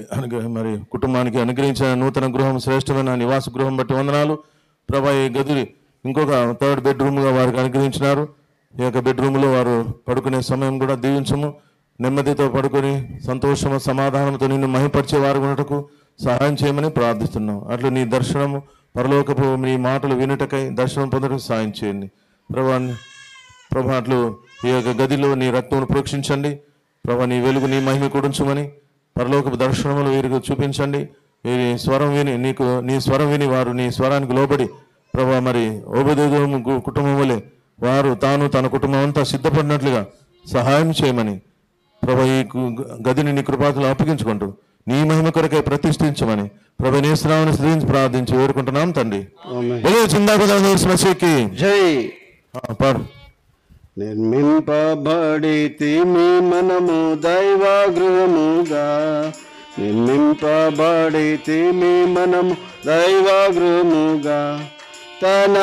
Speaker 2: మరి కుటుంబానికి అనుగ్రహించిన నూతన గృహం, శ్రేష్టమైన నివాస గృహం బట్టి వందనాలు ప్రభా. ఈ గది ఇంకొక 3rd బెడ్రూమ్గా వారికి అనుగ్రహించినారు. ఈ యొక్క బెడ్రూమ్లో వారు పడుకునే సమయం కూడా దీవించము. నెమ్మదితో పడుకొని సంతోషము సమాధానంతో నిన్ను మహిపరిచే వారు ఉన్నటకు సహాయం చేయమని ప్రార్థిస్తున్నాం. అట్లు నీ దర్శనము పరలోకపు నీ మాటలు వినుటకై దర్శనం పొందడానికి సహాయం చేయండి. ప్రభా అట్లు ఈ యొక్క గదిలో నీ రక్తమును ప్రోక్షించండి ప్రభా, నీ వెలుగు నీ మహిమ కూడించమని పరలోకపు దర్శనములు వీరికి చూపించండి. వీరి స్వరం విని నీ స్వరం విని వారు నీ స్వరానికి లోబడి ప్రభా మరి ఓబేదెదోము కుటుంబం వలె వారు తాను తన కుటుంబం అంతా సిద్ధపడినట్లుగా సహాయం చేయమని ప్రభా ఈ గదిని నీ కృపాతులు అప్పగించుకుంటూ నీ మహిమ కొరకై ప్రతిష్ఠించమని ప్రభు నీ శ్రావణ స్థితించి ప్రార్థించి వేడుకుంటున్నాం తండ్రి. మసీకి
Speaker 3: జై.
Speaker 2: పాడు.
Speaker 3: నిర్మింపబడితిమి మనము దైవ గృహముగా, నిర్మింపబడితిమి మనము దైవ గృహముగా, తన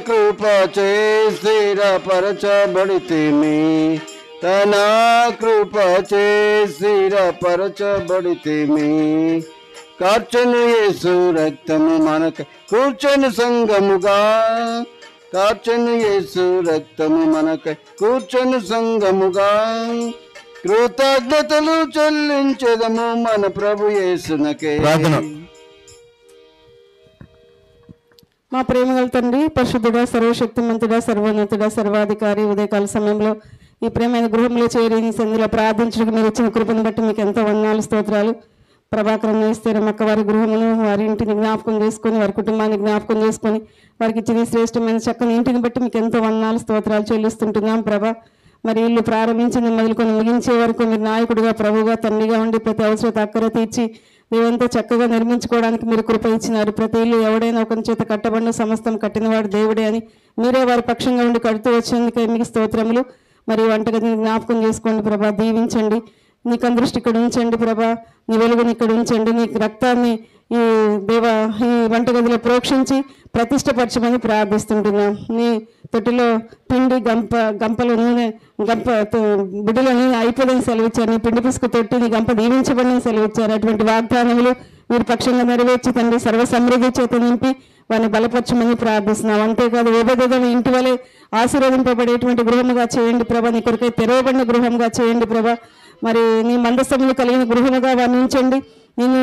Speaker 3: కృప చే స్థిరపరచబడితిమి, తన కృప చే స్థిరపరచబడితిమి. కార్చను యేసు రక్తము మనక కూర్చొని సంగముగా, కార్చను యేసు రక్తము మనకై కూర్చొని సంగముగా, కృతజ్ఞతలు చెల్లించెదము మన ప్రభు యేసునకే.
Speaker 5: మా ప్రేమగల తండ్రి, పరిశుద్ధుడా, సర్వశక్తిమంతుడా, సర్వోన్నతుడా, సర్వాధికారి, ఉదయకాల సమయంలో ఈ ప్రేమైన గృహంలో చేరి నీ సంధిలో ప్రార్థించడానికి మీరు ఇచ్చిన కృపను బట్టి మీకు ఎంతో వందనాలు, స్తోత్రాలు. ప్రభాకరం నేస్తేరమ్మక్క వారి గృహమును, వారి ఇంటిని జ్ఞాపకం చేసుకొని, వారి కుటుంబాన్ని జ్ఞాపకం చేసుకొని, వారికి ఇచ్చిన శ్రేష్టమైన చక్కని ఇంటిని బట్టి మీకు ఎంతో వందనాలు, స్తోత్రాలు చెల్లిస్తుంటున్నాం ప్రభా. మరి ఇల్లు ప్రారంభించింది మొదలుకొని ముగించే వరకు మీరు నాయకుడిగా, ప్రభువుగా, తండ్రిగా ఉండి ప్రతి అవసరత అక్కర తీర్చి దేవంతో చక్కగా నిర్మించుకోవడానికి మీరు కృప ఇచ్చినారు. ప్రతి ఇల్లు ఎవడైనా ఒకరి చేత కట్టబడిన సమస్తం కట్టినవాడు దేవుడే అని మీరే వారి పక్షంగా ఉండి కడుతూ వచ్చినందుకే మీకు స్తోత్రములు. మరి వంటగదిని జ్ఞాపకం చేసుకోండి ప్రభా, దీవించండి. నీ కందృష్టి ఇక్కడ ఉంచండి ప్రభా, నీ వెలుగుని ఇక్కడ ఉంచండి. నీ రక్తాన్ని ఈ ఈ వంటగదిలో ప్రోక్షించి ప్రతిష్టపరచమని ప్రార్థిస్తుంటున్నాం. నీ తొట్టిలో పిండి గంపల నూనె బిడ్డల నూనె అయిపోదని సెలవిచ్చారు. నీ పిండి పిసుకు తొట్టి నీ గంప దీవించబడిని సెలవిచ్చారు. అటువంటి వాగ్దానములు వీరి పక్షంగా నెరవేర్చి తండ్రి సర్వ సమృద్ధి చేత నింపి వారిని బలపరచమని ప్రార్థిస్తున్నాం. అంతేకాదు ఓబేదెదోము ఇంటి వలె ఆశీర్వదింపబడేటువంటి గృహముగా చేయండి ప్రభా, నీ కొరకై తెరవబడిన గృహంగా చేయండి ప్రభా. మరి నీ మందస్థములు కలిగిన గృహముగా వర్ణించండి. నేను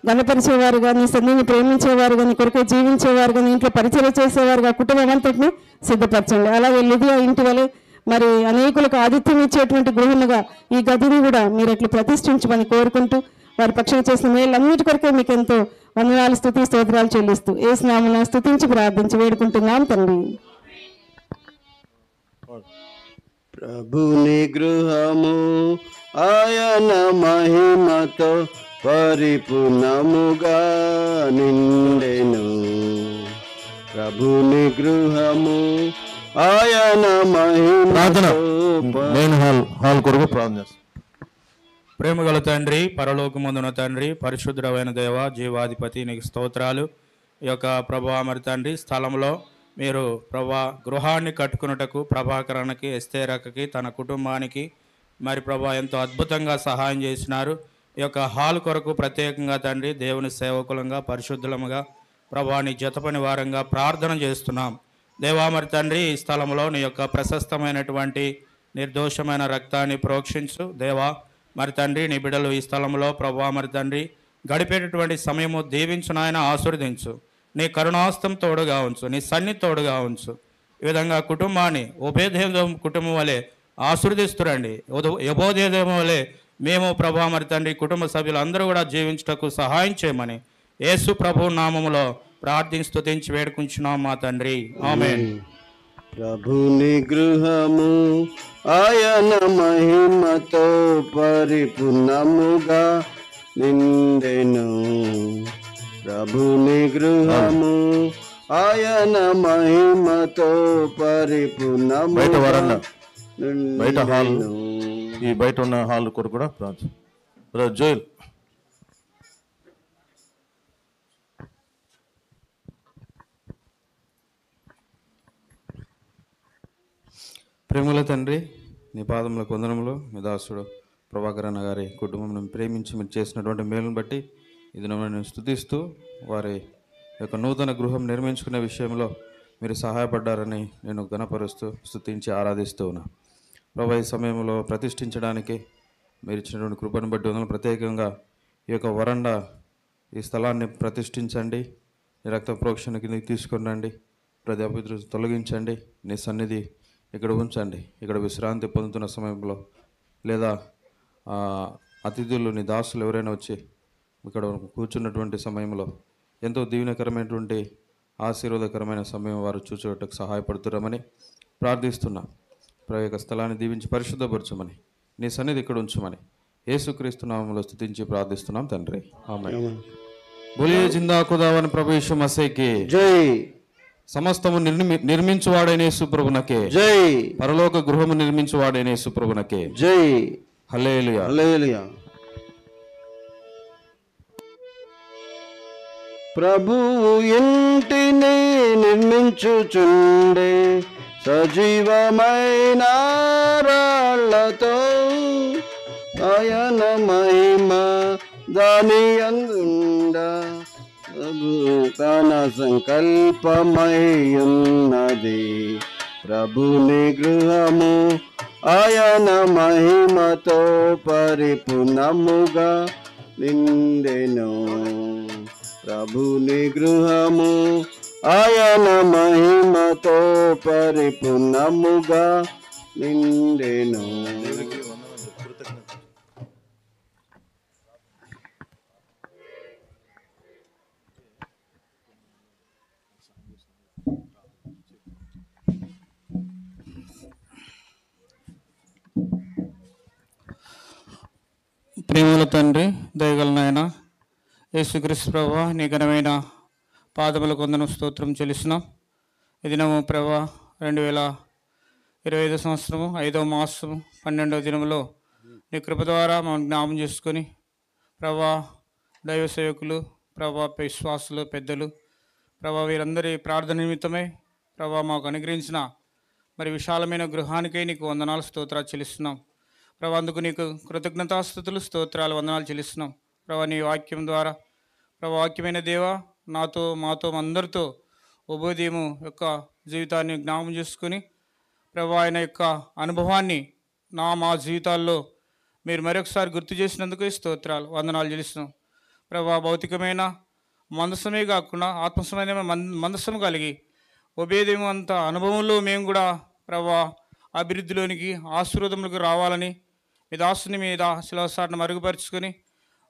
Speaker 5: గణపరిచేవారుగా, నీ సన్నిధిని ప్రేమించేవారుగా, నీ కొరకై జీవించేవారుగా, నీ ఇంట్లో పరిచయం చేసేవారుగా కుటుంబం అంతటిని సిద్ధపరచండి. అలాగే లిదియా ఇంటి వలె మరి అనేకులకు ఆతిథ్యం ఇచ్చేటువంటి గృహముగా ఈ గదిని కూడా మీరు అట్లా ప్రతిష్ఠించమని కోరుకుంటూ వారి పక్షంగా చేసిన మేలన్నిటి కొరకే మీకు ఎంతో వందనాలు, స్తుతి, స్తోత్రాలు చెల్లిస్తూ యేసు నామమున స్తుతించి ప్రార్థించి వేడుకుంటున్నాం తండ్రి.
Speaker 3: ప్రభుని గృహము ఆయన మహిమతో పరిపూర్ణముగా నిండెను. ప్రభుని గృహము ఆయన మహిమతో
Speaker 2: హాల్ కొరకు ప్రార్థన.
Speaker 6: ప్రేమగల తండ్రి, పరలోకమందున తండ్రి, పరిశుద్ధమైన దేవ, జీవాధిపతి నీకు స్తోత్రాలు. ఈ యొక్క ప్రభా మరి తండ్రి స్థలంలో మీరు ప్రభా గృహాన్ని కట్టుకున్నటకు ప్రభాకరణకి, ఎస్తేరకకి, తన కుటుంబానికి మరి ప్రభా ఎంతో అద్భుతంగా సహాయం చేసినారు. ఈ యొక్క హాల్ కొరకు ప్రత్యేకంగా తండ్రి దేవుని సేవకులంగా, పరిశుద్ధులముగా ప్రభా నీ జతపని వారంగా ప్రార్థన చేస్తున్నాం. దేవా మరి తండ్రి ఈ స్థలంలో నీ యొక్క ప్రశస్తమైనటువంటి నిర్దోషమైన రక్తాన్ని ప్రోక్షించు దేవా. మరి తండ్రి నీ బిడ్డలు ఈ స్థలంలో ప్రభా మరి తండ్రి గడిపేటటువంటి సమయము దీవించు నాయన, ఆశీర్వదించు. నీ కరుణాస్తం తోడుగా ఉంచు, నీ సన్ని తోడుగా ఉంచు. ఈ విధంగా కుటుంబాన్ని ఓబేదెదోము కుటుంబం వలె ఆశీర్వదిస్తురండి. యెహోదేదోము వలె మేము ప్రభా మరి తండ్రి కుటుంబ సభ్యులందరూ కూడా జీవించుటకు సహాయం చేయమని యేసు ప్రభు నామములో ప్రార్థించి స్తుతించి వేడుకుంటున్నాం మా తండ్రి, ఆమేన్.
Speaker 3: ప్రభుని గృహము ఆయన మహిమతో పరిపూర్ణముగా నిండెను. ప్రభుని గృహము ఆయన మహిమతో పరిపూర్ణముగా
Speaker 2: నిండెను. ఈ బయట ఉన్న హాల్ కొరకు కూడా ప్రార్థన. జోయల్
Speaker 7: ప్రేమల తండ్రి, నీ పాదముల కొందనములు మీ దాసుడు ప్రభాకరణ గారి కుటుంబం ప్రేమించి మీరు చేసినటువంటి మేలును బట్టి ఇది నేను స్తుతిస్తూ వారి యొక్క నూతన గృహం నిర్మించుకునే విషయంలో మీరు సహాయపడ్డారని నేను ఘనపరుస్తూ స్తుతించి ఆరాధిస్తూ ఉన్నా. ప్రభా ఈ సమయంలో ప్రతిష్ఠించడానికి మీరు ఇచ్చినటువంటి కృపను బట్టి వందనాలు. ప్రత్యేకంగా ఈ యొక్క వరండా ఈ స్థలాన్ని ప్రతిష్ఠించండి, ఈ రక్త ప్రోక్షణ కిందకి తీసుకుని రండి. ప్రతి అపవిత్రత తొలగించండి. నీ సన్నిధి ఇక్కడ ఉంచండి. ఇక్కడ విశ్రాంతి పొందుతున్న సమయంలో లేదా అతిథులు నీ దాసులు ఎవరైనా వచ్చి ఇక్కడ కూర్చున్నటువంటి సమయంలో ఎంతో దీవెనకరమైనటువంటి ఆశీర్వాదకరమైన సమయం వారు చూసేటకు సహాయపడుతున్నామని ప్రార్థిస్తున్నాం. ప్రవేక స్థలాన్ని దీవించి పరిశుద్ధపరచమని నీ సన్నిధి ఇక్కడ ఉంచమని యేసుక్రీస్తు నామములో స్తుతించి ప్రార్థిస్తున్నాం తండ్రి. ఆమేన్. బోలియే జిందా ఖుదావన్ ప్రభు యీశు మసీహ్కి
Speaker 3: జై.
Speaker 7: సమస్తము నిర్మించువాడైన యేసు ప్రభునకే
Speaker 3: జై.
Speaker 7: పరలోక గృహము నిర్మించువాడైన యేసు ప్రభునకే
Speaker 3: జై.
Speaker 7: హల్లెలూయా.
Speaker 3: హల్లెలూయా. ప్రభువు ఇంటిని నిర్మించుచుండే సజీవమైన రాళ్లతో ఆయన మహిమ దాని అందుండ తన సంకల్పమై ఉన్నది. ప్రభుని గృహము ఆయన మహిమతో పరిపూర్ణముగా నిండెను. ప్రభుని గృహము ఆయన మహిమతో పరిపూర్ణముగా నిండెను.
Speaker 6: ప్రేమల తండ్రి, దయగల నాయన యేసుక్రీస్తు ప్రభువా, నీ ఘనమైన పాదములకు వందనం స్తోత్రం చెల్లిస్తున్నాం. ఈ దినము ప్రభువా 2025 సంవత్సరము 5వ మాసము 12వ దినములో నీ కృప ద్వారా మనం జ్ఞాపం చేసుకొని ప్రభువా దైవ సేవకులు, ప్రభువా విశ్వాసులు, పెద్దలు, ప్రభువా వీరందరి ప్రార్థన నిమిత్తమై ప్రభువా మాకు అనుగ్రహించిన మరి విశాలమైన గృహానికై నీకు వందనాలు స్తోత్రాలు చెల్లిస్తున్నాం. ప్రభా అందుకు నీకు కృతజ్ఞతాస్తుతులు, స్తోత్రాలు, వందనాలు చెల్లిస్తున్నాం. ప్రభా నీ వాక్యం ద్వారా ప్రభా వాక్యమైన దేవా మాతో అందరితో ఉభయదేము యొక్క జీవితాన్ని జ్ఞాపం చేసుకుని ప్రభా ఆయన యొక్క అనుభవాన్ని మా జీవితాల్లో మీరు మరొకసారి గుర్తు చేసినందుకు స్తోత్రాలు, వందనాలు చెల్లిస్తున్నాం. ప్రభా భౌతికమైన మందసమే కాకుండా ఆత్మసమైన మందసం కలిగి ఉభయదేము అంత అనుభవంలో మేము కూడా ప్రభా అభివృద్ధిలోనికి ఆశీర్వాదములకు రావాలని మీ దాసుని మీద శిలవసాటను మరుగుపరుచుకొని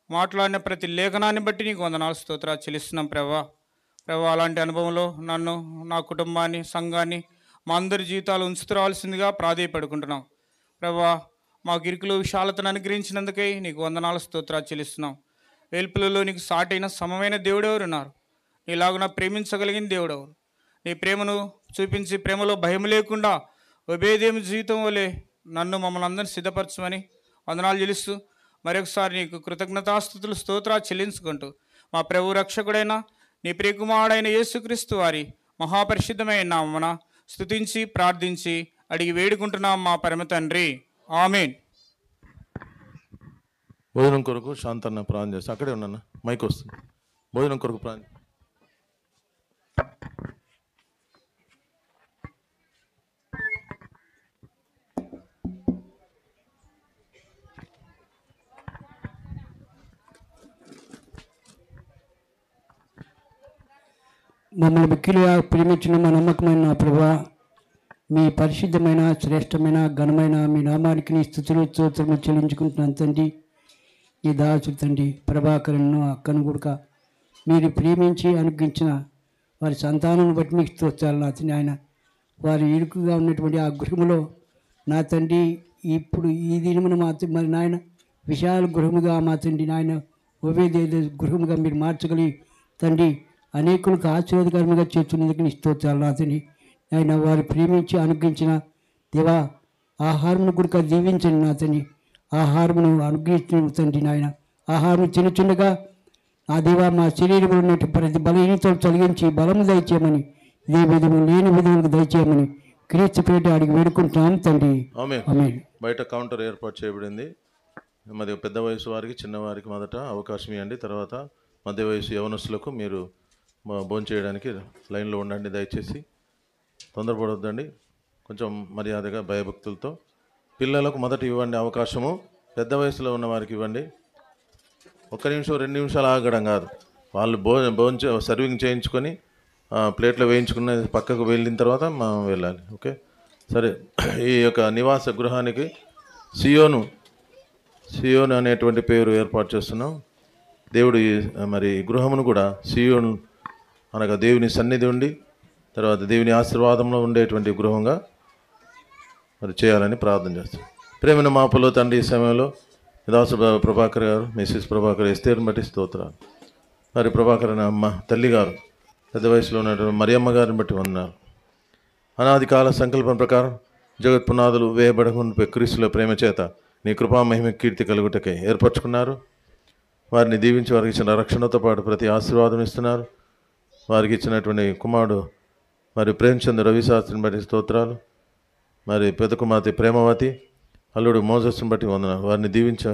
Speaker 6: మాట్లాడిన ప్రతి లేఖనాన్ని బట్టి నీకు వందనాలు స్తోత్రాలు చెల్లిస్తున్నాం. ప్రభా అలాంటి అనుభవంలో నన్ను, నా కుటుంబాన్ని, సంఘాన్ని, మా అందరి జీవితాలు ఉంచుతురావాల్సిందిగా ప్రాధేయపడుకుంటున్నాం. ప్రభా మాకు ఇరుకులో విశాలతను అనుగ్రహించినందుకై నీకు వందనాలు స్తోత్రాలు చెల్లిస్తున్నాం. వేల్పులలో నీకు సాటైన సమమైన దేవుడెవరు ఉన్నారు? నీలాగున ప్రేమించగలిగిన దేవుడెవరు? నీ ప్రేమను చూపించి ప్రేమలో భయం లేకుండా ఉభయదేవి జీవితం వలె నన్ను మమ్మల్ని అందరినీ సిద్ధపరచమని వందనాలు చెల్లిస్తూ మరొకసారి నీకు కృతజ్ఞతాస్తుతులు, స్తోత్రాలు చెల్లించుకుంటూ మా ప్రభు రక్షకుడైన నీ ప్రియకుమారుడైన యేసుక్రీస్తు వారి మహాపరిశుద్ధమైన నామమున స్తుతించి ప్రార్థించి అడిగి వేడుకుంటున్నాం మా పరమ తండ్రి. ఆమేన్.
Speaker 2: భోజనం కొరకు శాంతన్న ప్రార్థన చేస్తా. అక్కడే ఉన్నా, మైక్ వస్తుంది. భోజనం కొరకు ప్రార్థన.
Speaker 3: మమ్మల్ని మిక్కిలిగా ప్రేమించిన మా నమ్మకమైన నా ప్రభువా, మీ పరిశుద్ధమైన శ్రేష్టమైన ఘనమైన మీ నామానికి నీ స్తుతులు స్తోత్రములు చెల్లించుకుంటున్నాను తండ్రి. ఈ దాసుడు తండ్రి ప్రభాకరన్ను, అక్కను కూడా మీరు ప్రేమించి అనుగ్రహించిన వారి సంతానం బట్టి మీకు స్తోత్రాలు నా తండ్రి. ఆయన వారి ఇరుకుగా ఉన్నటువంటి ఆ గృహములో నా తండ్రి ఇప్పుడు ఈ దినమున మరి నాయన విశాల గృహముగా మా తండ్రి నాయన ఉభయ గృహముగా మీరు మార్చగలిగి తండ్రి అనేకులకు ఆశీర్వాదకరంగా చేస్తున్నందుకు నీ స్తోత్రాలు నా తండ్రి. ఆయన వారు ప్రేమించి అనుగ్రహించిన దేవా ఆహారమును కూడా దీవించండి నా తండ్రి. ఆహారమును అనుగ్రహించిన తండ్రి నాయన ఆహారం చిన్నగా ఆ దేవా మా శరీరంలో ఉన్నట్టు ప్రతి బలహీనతలు తొలగించి బలము దయచేయమని, ఇదే విధము లేని విధములకు దయచేయమని క్రీస్తు పేట అడిగి వేడుకుంటున్నాం తండ్రి.
Speaker 2: ఆమేన్. బయట కౌంటర్ ఏర్పాటు చేయబడింది. మరి పెద్ద వయసు వారికి, చిన్నవారికి మొదట అవకాశం ఇవ్వండి. తర్వాత మధ్య వయసు యవనస్తులకు మీరు భోజనం చేయడానికి లైన్లో ఉండండి. దయచేసి తొందరపడొద్దండి. కొంచెం మర్యాదగా భయభక్తులతో పిల్లలకు మొదట ఇవ్వండి అవకాశము. పెద్ద వయసులో ఉన్న వారికి ఇవ్వండి. 1 నిమిషం 2 నిమిషాలు ఆగడం కాదు, వాళ్ళు సర్వింగ్ చేయించుకొని ప్లేట్లో వేయించుకున్న పక్కకు వెళ్ళిన తర్వాత మనం వెళ్ళాలి. ఓకే, సరే. ఈ యొక్క నివాస గృహానికి సియోను అనేటువంటి పేరు ఏర్పాటు చేస్తున్నాం. దేవుడు మరి గృహమును కూడా సియోను అనగా దేవుని సన్నిధి ఉండి తర్వాత దేవుని ఆశీర్వాదంలో ఉండేటువంటి గృహంగా మరి చేయాలని ప్రార్థన చేస్తాం. ప్రేమైన మాపలో తండ్రి, ఈ సమయంలో దాసు ప్రభాకర్ గారు, మిస్సెస్ ప్రభాకర్ ఎస్తేరుని బట్టి స్తోత్రాలు. మరి ప్రభాకర్ అనే అమ్మ తల్లి గారు, పెద్ద వయసులో ఉన్నటువంటి మరియమ్మ గారిని బట్టి వందనాలు. అనాది కాల సంకల్పం ప్రకారం జగత్ పునాదులు వేయబడకుండా క్రీస్తులో ప్రేమ చేత నీ కృపా మహిమ కీర్తి కలుగుటకై ఏర్పరచుకున్నారు. వారిని దీవించి వారికి ఇచ్చిన రక్షణతో పాటు ప్రతి ఆశీర్వాదం ఇస్తున్నారు. వారికి ఇచ్చినటువంటి కుమారుడు మరి ప్రేమచంద్ర రవిశాస్త్రిని బట్టి స్తోత్రాలు. మరి పెద్ద కుమార్తె ప్రేమవతి, అల్లుడు మోజస్ని బట్టి వందనాలు. వారిని దీవించి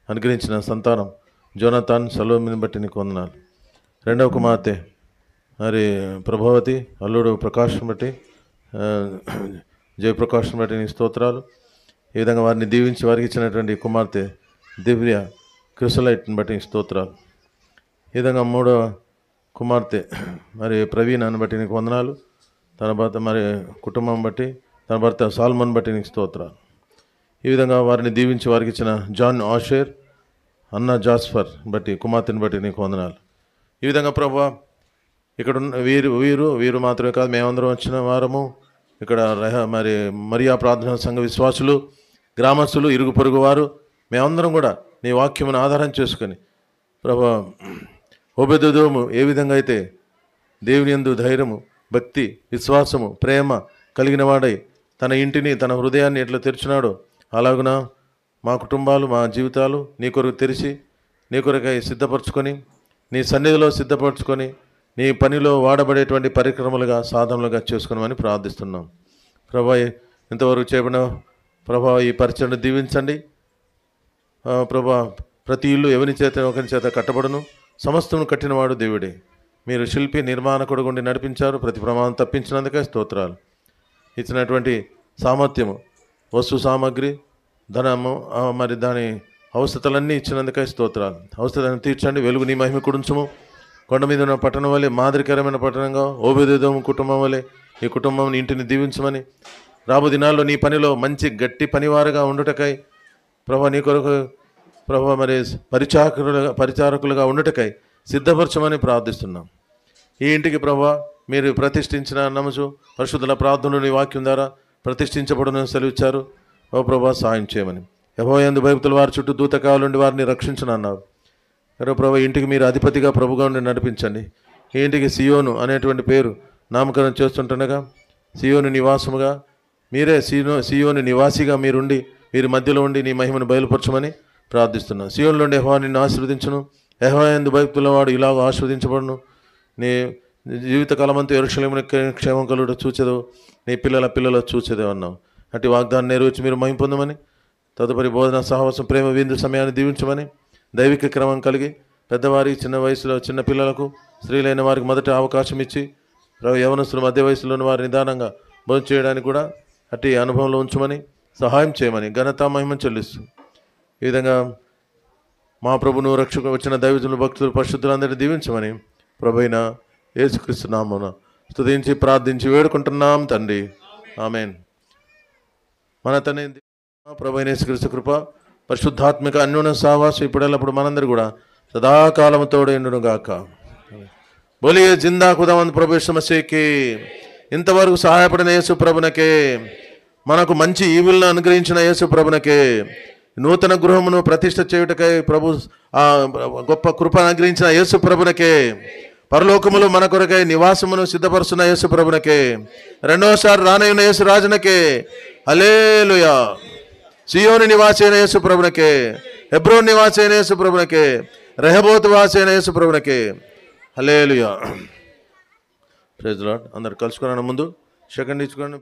Speaker 2: అనుగ్రహించిన సంతానం జోనతాన్ సలోమిని బట్టి నీకు వందనాలు. రెండవ కుమార్తె మరి ప్రభావతి, అల్లుడు ప్రకాష్ని బట్టి జయప్రకాష్ని బట్టి నీ స్తోత్రాలు. ఈ విధంగా వారిని దీవించి వారికి ఇచ్చినటువంటి కుమార్తె దివ్య క్రిసలైట్ని బట్టి స్తోత్రాలు. ఈ విధంగా మూడవ కుమార్తె మరి ప్రవీణాన్ని బట్టి నీకు వందనాలు. తన భర్త మరి కుటుంబం బట్టి, తన భర్త సాల్మన్ బట్టి నీకు స్తోత్రాలు. ఈ విధంగా వారిని దీవించి వారికి ఇచ్చిన జాన్ ఆషేర్, అన్న జాస్ఫర్ బట్టి కుమార్తెని బట్టి నీకు వందనాలు. ఈ విధంగా ప్రభువా ఇక్కడ ఉన్న వీరు మాత్రమే కాదు, మేమందరం వచ్చిన వారము ఇక్కడ మరి మరియా ప్రార్థనా సంఘ విశ్వాసులు, గ్రామస్తులు, ఇరుగు పొరుగు వారు మేమందరం కూడా నీ వాక్యమును ఆధారం చేసుకొని ప్రభువా ఓబెదెదోము ఏ విధంగా అయితే దేవుని యందు ధైర్యము, భక్తి, విశ్వాసము, ప్రేమ కలిగిన వాడై తన ఇంటిని, తన హృదయాన్ని ఎట్లా తెరిచినాడో అలాగున మా కుటుంబాలు, మా జీవితాలు నీ కొరకు తెరిచి నీ కొరకై సిద్ధపరచుకొని నీ సన్నిధిలో సిద్ధపరచుకొని నీ పనిలో వాడబడేటువంటి పరిక్రమలుగా, సాధనలుగా చేసుకున్నామని ప్రార్థిస్తున్నాం. ప్రభా ఇంతవరకు చేయబడిన ప్రభా ఈ పరిచయను దీవించండి. ప్రభా ప్రతి ఇల్లు ఎవరి చేత ఒకరి చేత కట్టబడును, సమస్తమును కట్టినవాడు దేవుడే. మీరు శిల్పి నిర్మాణకుడు గుండి నడిపించారు. ప్రతి ప్రమాదం తప్పించినందుకే స్తోత్రాలు. ఇచ్చినటువంటి సామర్థ్యము, వస్తు సామాగ్రి, ధనము, మరి దాని అవసరతలన్నీ ఇచ్చినందుకే స్తోత్రాలు. అవసరాలను తీర్చండి. వెలుగు నీ మహిమ కుడించము. కొండ మీద ఉన్న పట్టణం వలె మాదిరికరమైన పట్టణంగా ఓబెదెదోము కుటుంబం వలె ఈ కుటుంబం ఇంటిని దీవించమని, రాబో దినాల్లో నీ పనిలో మంచి గట్టి పనివారుగా ఉండుటకై ప్రభా నీ కొరకు ప్రభా మరి పరిచారకులుగా ఉండుటకై సిద్ధపరచమని ప్రార్థిస్తున్నాం. ఈ ఇంటికి ప్రభా మీరు ప్రతిష్ఠించిన నమసు పరిశుద్ధుల ప్రార్థనలు నీ వాక్యం ద్వారా ప్రతిష్ఠించబడును సెలవిచ్చారు. ఓ ప్రభా సాయం చేయమని. యెహోవాయందు భయభక్తుల వారి చుట్టూ దూత కావాలండి వారిని రక్షించనన్నారు. ప్రభా ఇంటికి మీరు అధిపతిగా ప్రభుగా ఉండి నడిపించండి. ఈ ఇంటికి సియోను అనేటువంటి పేరు నామకరణం చేస్తుంటుండగా సియోను నివాసముగా మీరే సియోను నివాసిగా మీరుండి మీరు మధ్యలో ఉండి నీ మహిమను బయలుపరచమని ప్రార్థిస్తున్నాను. సియోనులో ఉండి యెహోవా నిన్ను ఆశీర్వదించును. యెహోవాయందు భయభక్తుల వాడు ఇలాగ ఆశీర్వదించబడును. నీ జీవితకాలమంతా యెరూషలేమును క్షేమం కలుగుట చూచెదు, నీ పిల్లల చూచెదే అన్నావు. అటు వాగ్దాన్ని నెరవేర్చి మీరు మహిమ పొందమని, తదుపరి బోధన సహవాసం ప్రేమ విందు సమయాన్ని దీవించమని, దైవిక క్రమం కలిగి పెద్దవారి చిన్న వయసులో చిన్న పిల్లలకు, స్త్రీలైన వారికి మొదట అవకాశం ఇచ్చి యవనస్తులు మధ్య వయసులోని వారి నిదానంగా భోజనం చేయడానికి కూడా అట్టి అనుభవంలో ఉంచమని సహాయం చేయమని ఘనత మహిమ చెల్లిస్తూ ఈ విధంగా మా ప్రభును రక్షకు వచ్చిన దైవజనులు, భక్తులు, పరిశుద్ధులందరినీ దీవించమని ప్రభువైన యేసుక్రీస్తు నామమున స్తుతించి ప్రార్థించి వేడుకుంటున్నాం తండ్రి. ఆమేన్. మన తండ్రి ప్రభువైన యేసుక్రీస్తు కృప, పరిశుద్ధాత్మిక అన్యోన్య సహవాసం ఇప్పుడెల్లప్పుడు మనందరూ కూడా సదాకాలం తోడైండును గాక. బోలియే జిందా ఖుదావంద్ ప్రభు సమస్యకి ఇంతవరకు సహాయపడిన యేసు ప్రభునకే, మనకు మంచి ఈవులను అనుగ్రహించిన యేసు ప్రభునకే, నూతన గృహమును ప్రతిష్ఠ చేయుటకై ప్రభు గొప్ప కృప అనుగ్రహించిన యేసు ప్రభునకే, పరలోకములు మన కొరకై నివాసమును సిద్ధపరుస్తున్న యేసు ప్రభునకే, రెండవసారి రానయ్యున్న యేసు రాజునకే హల్లెలూయా. సియోను నివాసి అయిన యేసు ప్రభునకే, హెబ్రోన్ నివాసి అయిన యేసు ప్రభునకే, రెహబోతు వాసి అయిన యేసు ప్రభునకే హల్లెలూయా. Praise lord. అందరు కలుసుకున్న ముందు సెకండ్ ఇచ్చుకోండి.